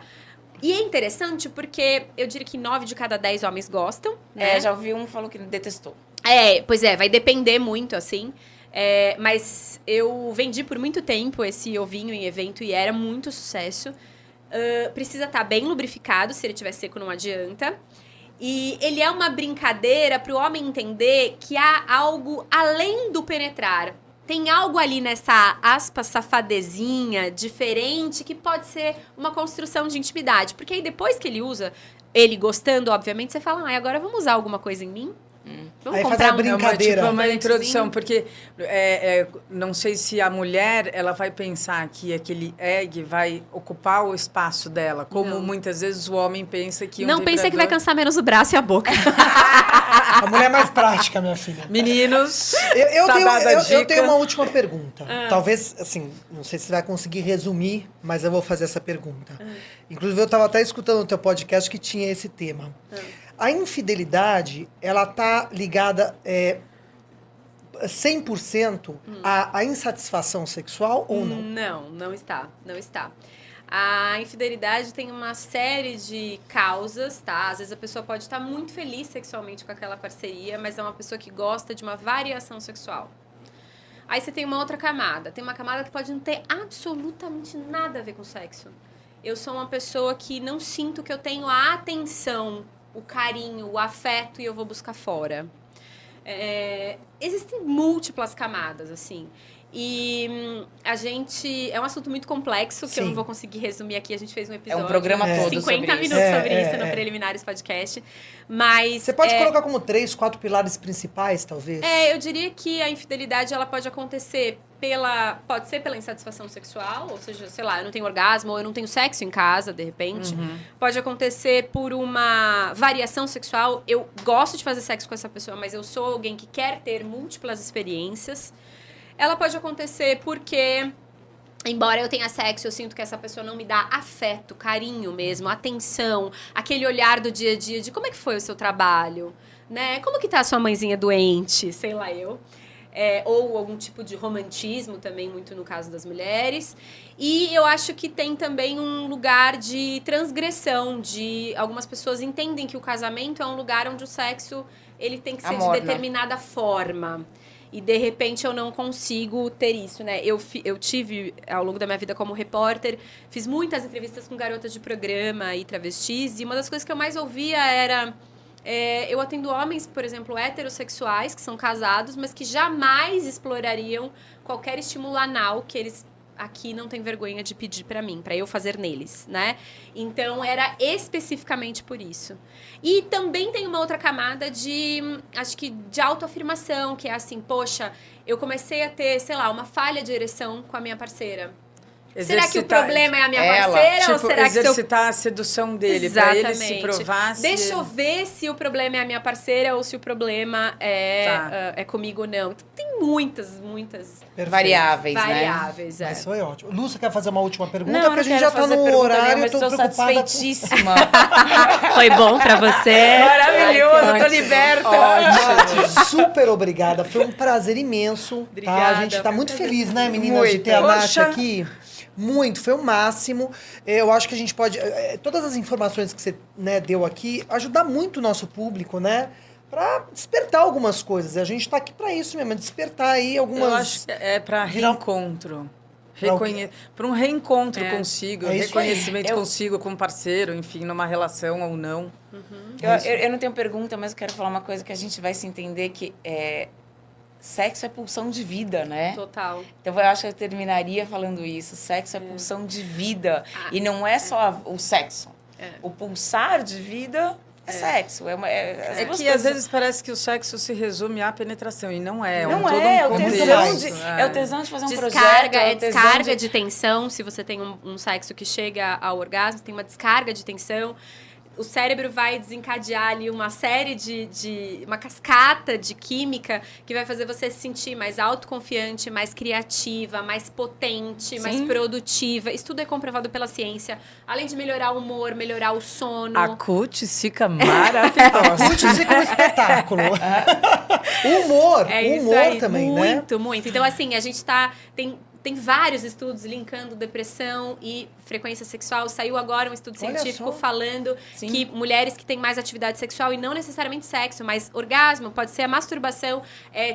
E é interessante porque eu diria que 9 de cada 10 homens gostam, né? Já ouvi um que falou que detestou. Pois é, vai depender muito, assim. Mas eu vendi por muito tempo esse ovinho em evento e era muito sucesso. Precisa estar bem lubrificado, se ele estiver seco não adianta. E ele é uma brincadeira para o homem entender que há algo além do penetrar. Tem algo ali nessa, aspas, safadezinha, diferente, que pode ser uma construção de intimidade. Porque aí depois que ele usa, ele gostando, obviamente, você fala, agora vamos usar alguma coisa em mim? Vamos aí comprar fazer a brincadeira. Uma introdução, porque não sei se a mulher ela vai pensar que aquele egg vai ocupar o espaço dela, como muitas vezes o homem pensa que não pensa que vai cansar menos o braço e a boca. A mulher é mais prática, minha filha. Meninos, eu tenho uma última pergunta. Talvez, assim, não sei se você vai conseguir resumir, mas eu vou fazer essa pergunta. Inclusive, eu estava até escutando o teu podcast que tinha esse tema. A infidelidade, ela tá ligada 100% à insatisfação sexual ou não? Não está. A infidelidade tem uma série de causas, tá? Às vezes a pessoa pode estar muito feliz sexualmente com aquela parceria, mas é uma pessoa que gosta de uma variação sexual. Aí você tem uma outra camada. Tem uma camada que pode não ter absolutamente nada a ver com sexo. Eu sou uma pessoa que não sinto que eu tenho a atenção, o carinho, o afeto, e eu vou buscar fora. Existem múltiplas camadas, assim. E a gente... É um assunto muito complexo, que eu não vou conseguir resumir aqui. A gente fez um episódio... É um programa todo 50 sobre isso. minutos sobre isso no Preliminares Podcast. Mas... Você pode colocar como 3, 4 pilares principais, talvez? Eu diria que a infidelidade, ela pode acontecer pode ser pela insatisfação sexual, ou seja, sei lá, eu não tenho orgasmo, ou eu não tenho sexo em casa, de repente. Pode acontecer por uma variação sexual. Eu gosto de fazer sexo com essa pessoa, mas eu sou alguém que quer ter múltiplas experiências. Ela pode acontecer porque, embora eu tenha sexo, eu sinto que essa pessoa não me dá afeto, carinho mesmo, atenção, aquele olhar do dia a dia de como é que foi o seu trabalho, né? Como que tá a sua mãezinha doente, sei lá eu. Ou algum tipo de romantismo também, muito no caso das mulheres. E eu acho que tem também um lugar de transgressão, de algumas pessoas entendem que o casamento é um lugar onde o sexo ele tem que ser de determinada forma. E, de repente, eu não consigo ter isso, né? Eu tive, ao longo da minha vida como repórter, fiz muitas entrevistas com garotas de programa e travestis, e uma das coisas que eu mais ouvia era... eu atendo homens, por exemplo, heterossexuais, que são casados, mas que jamais explorariam qualquer estímulo anal que eles aqui não têm vergonha de pedir pra mim, pra eu fazer neles, né? Então, era especificamente por isso. E também tem uma outra camada acho que de autoafirmação, que é assim, poxa, eu comecei a ter, sei lá, uma falha de ereção com a minha parceira. Será que o problema é a minha parceira? Ou será que exercitar a sedução dele, para ele se provar. Deixa eu ver se o problema é a minha parceira ou se o problema é comigo ou não. Então, tem muitas variáveis, né? Variáveis, Mas foi ótimo. Lu, você quer fazer uma última pergunta? Não, porque a gente já tá no horário, mas estou satisfeitíssima. Foi bom pra você? Maravilhoso, eu tô liberta. Ótimo. Super obrigada. Foi um prazer imenso. Obrigada. Tá? A gente tá muito feliz, né, meninas, de ter a Nath aqui. Muito, foi o máximo. Eu acho que a gente pode... Todas as informações que você deu aqui ajudar muito o nosso público, né? Pra despertar algumas coisas. E a gente tá aqui pra isso mesmo, despertar aí algumas... Eu acho que é pra reencontro. Para um reencontro consigo, reconhecimento consigo como parceiro, enfim, numa relação ou não. Eu não tenho pergunta, mas eu quero falar uma coisa que a gente vai se entender que sexo é pulsão de vida, né? Total. Então, eu acho que eu terminaria falando isso. Sexo é pulsão de vida. E não é só o sexo. O pulsar de vida é sexo. Que às vezes parece que o sexo se resume à penetração. E não é. Não todo é. um É o tesão de fazer um descarga, projeto. Descarga de tensão. Se você tem um sexo que chega ao orgasmo, tem uma descarga de tensão. O cérebro vai desencadear ali uma série uma cascata de química que vai fazer você se sentir mais autoconfiante, mais criativa, mais potente, mais produtiva. Isso tudo é comprovado pela ciência. Além de melhorar o humor, melhorar o sono. A cutis fica maravilhosa. A cutis fica um espetáculo. O humor também, muito, né? Muito, muito. Então, assim, a gente tem vários estudos linkando depressão e frequência sexual. Saiu agora um estudo científico falando que mulheres que têm mais atividade sexual, e não necessariamente sexo, mas orgasmo, pode ser a masturbação,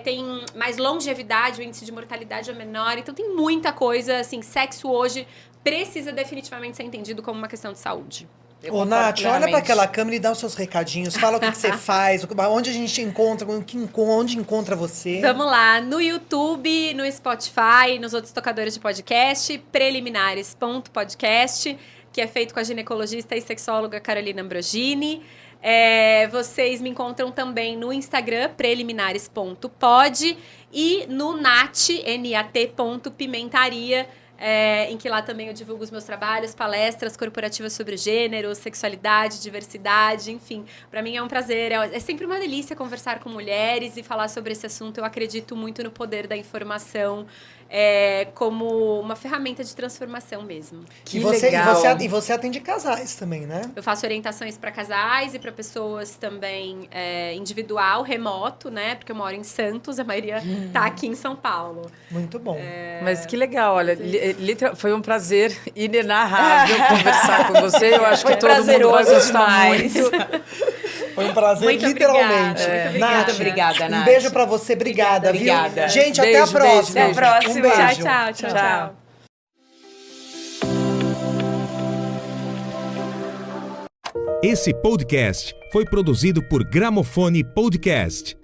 tem mais longevidade, o índice de mortalidade é menor. Então tem muita coisa, assim, sexo hoje precisa definitivamente ser entendido como uma questão de saúde. Ô, Nath, olha para aquela câmera e dá os seus recadinhos. Fala o que você faz, onde a gente encontra, onde encontra você. Vamos lá, no YouTube, no Spotify, nos outros tocadores de podcast, preliminares.podcast, que é feito com a ginecologista e sexóloga Carolina Ambrogini. Vocês me encontram também no Instagram, preliminares.pod, e no nat.pimentaria, em que lá também eu divulgo os meus trabalhos, palestras corporativas sobre gênero, sexualidade, diversidade, enfim. Para mim é um prazer, é sempre uma delícia conversar com mulheres e falar sobre esse assunto. Eu acredito muito no poder da informação como uma ferramenta de transformação mesmo. Que legal. E você atende casais também, né? Eu faço orientações para casais e para pessoas também individual, remoto, né? Porque eu moro em Santos, a maioria tá aqui em São Paulo. Muito bom. Mas que legal, olha, foi um prazer inenarrável conversar com você. Eu acho que todo mundo vai gostar muito. Foi um prazer, muito literalmente. Muito obrigada, Nath. Um beijo pra você, obrigada, obrigada. Viu? Gente, Beijo, até a próxima. beijo, beijo. Até a próxima. Um beijo. Tchau. Esse podcast foi produzido por Gramofone Podcast.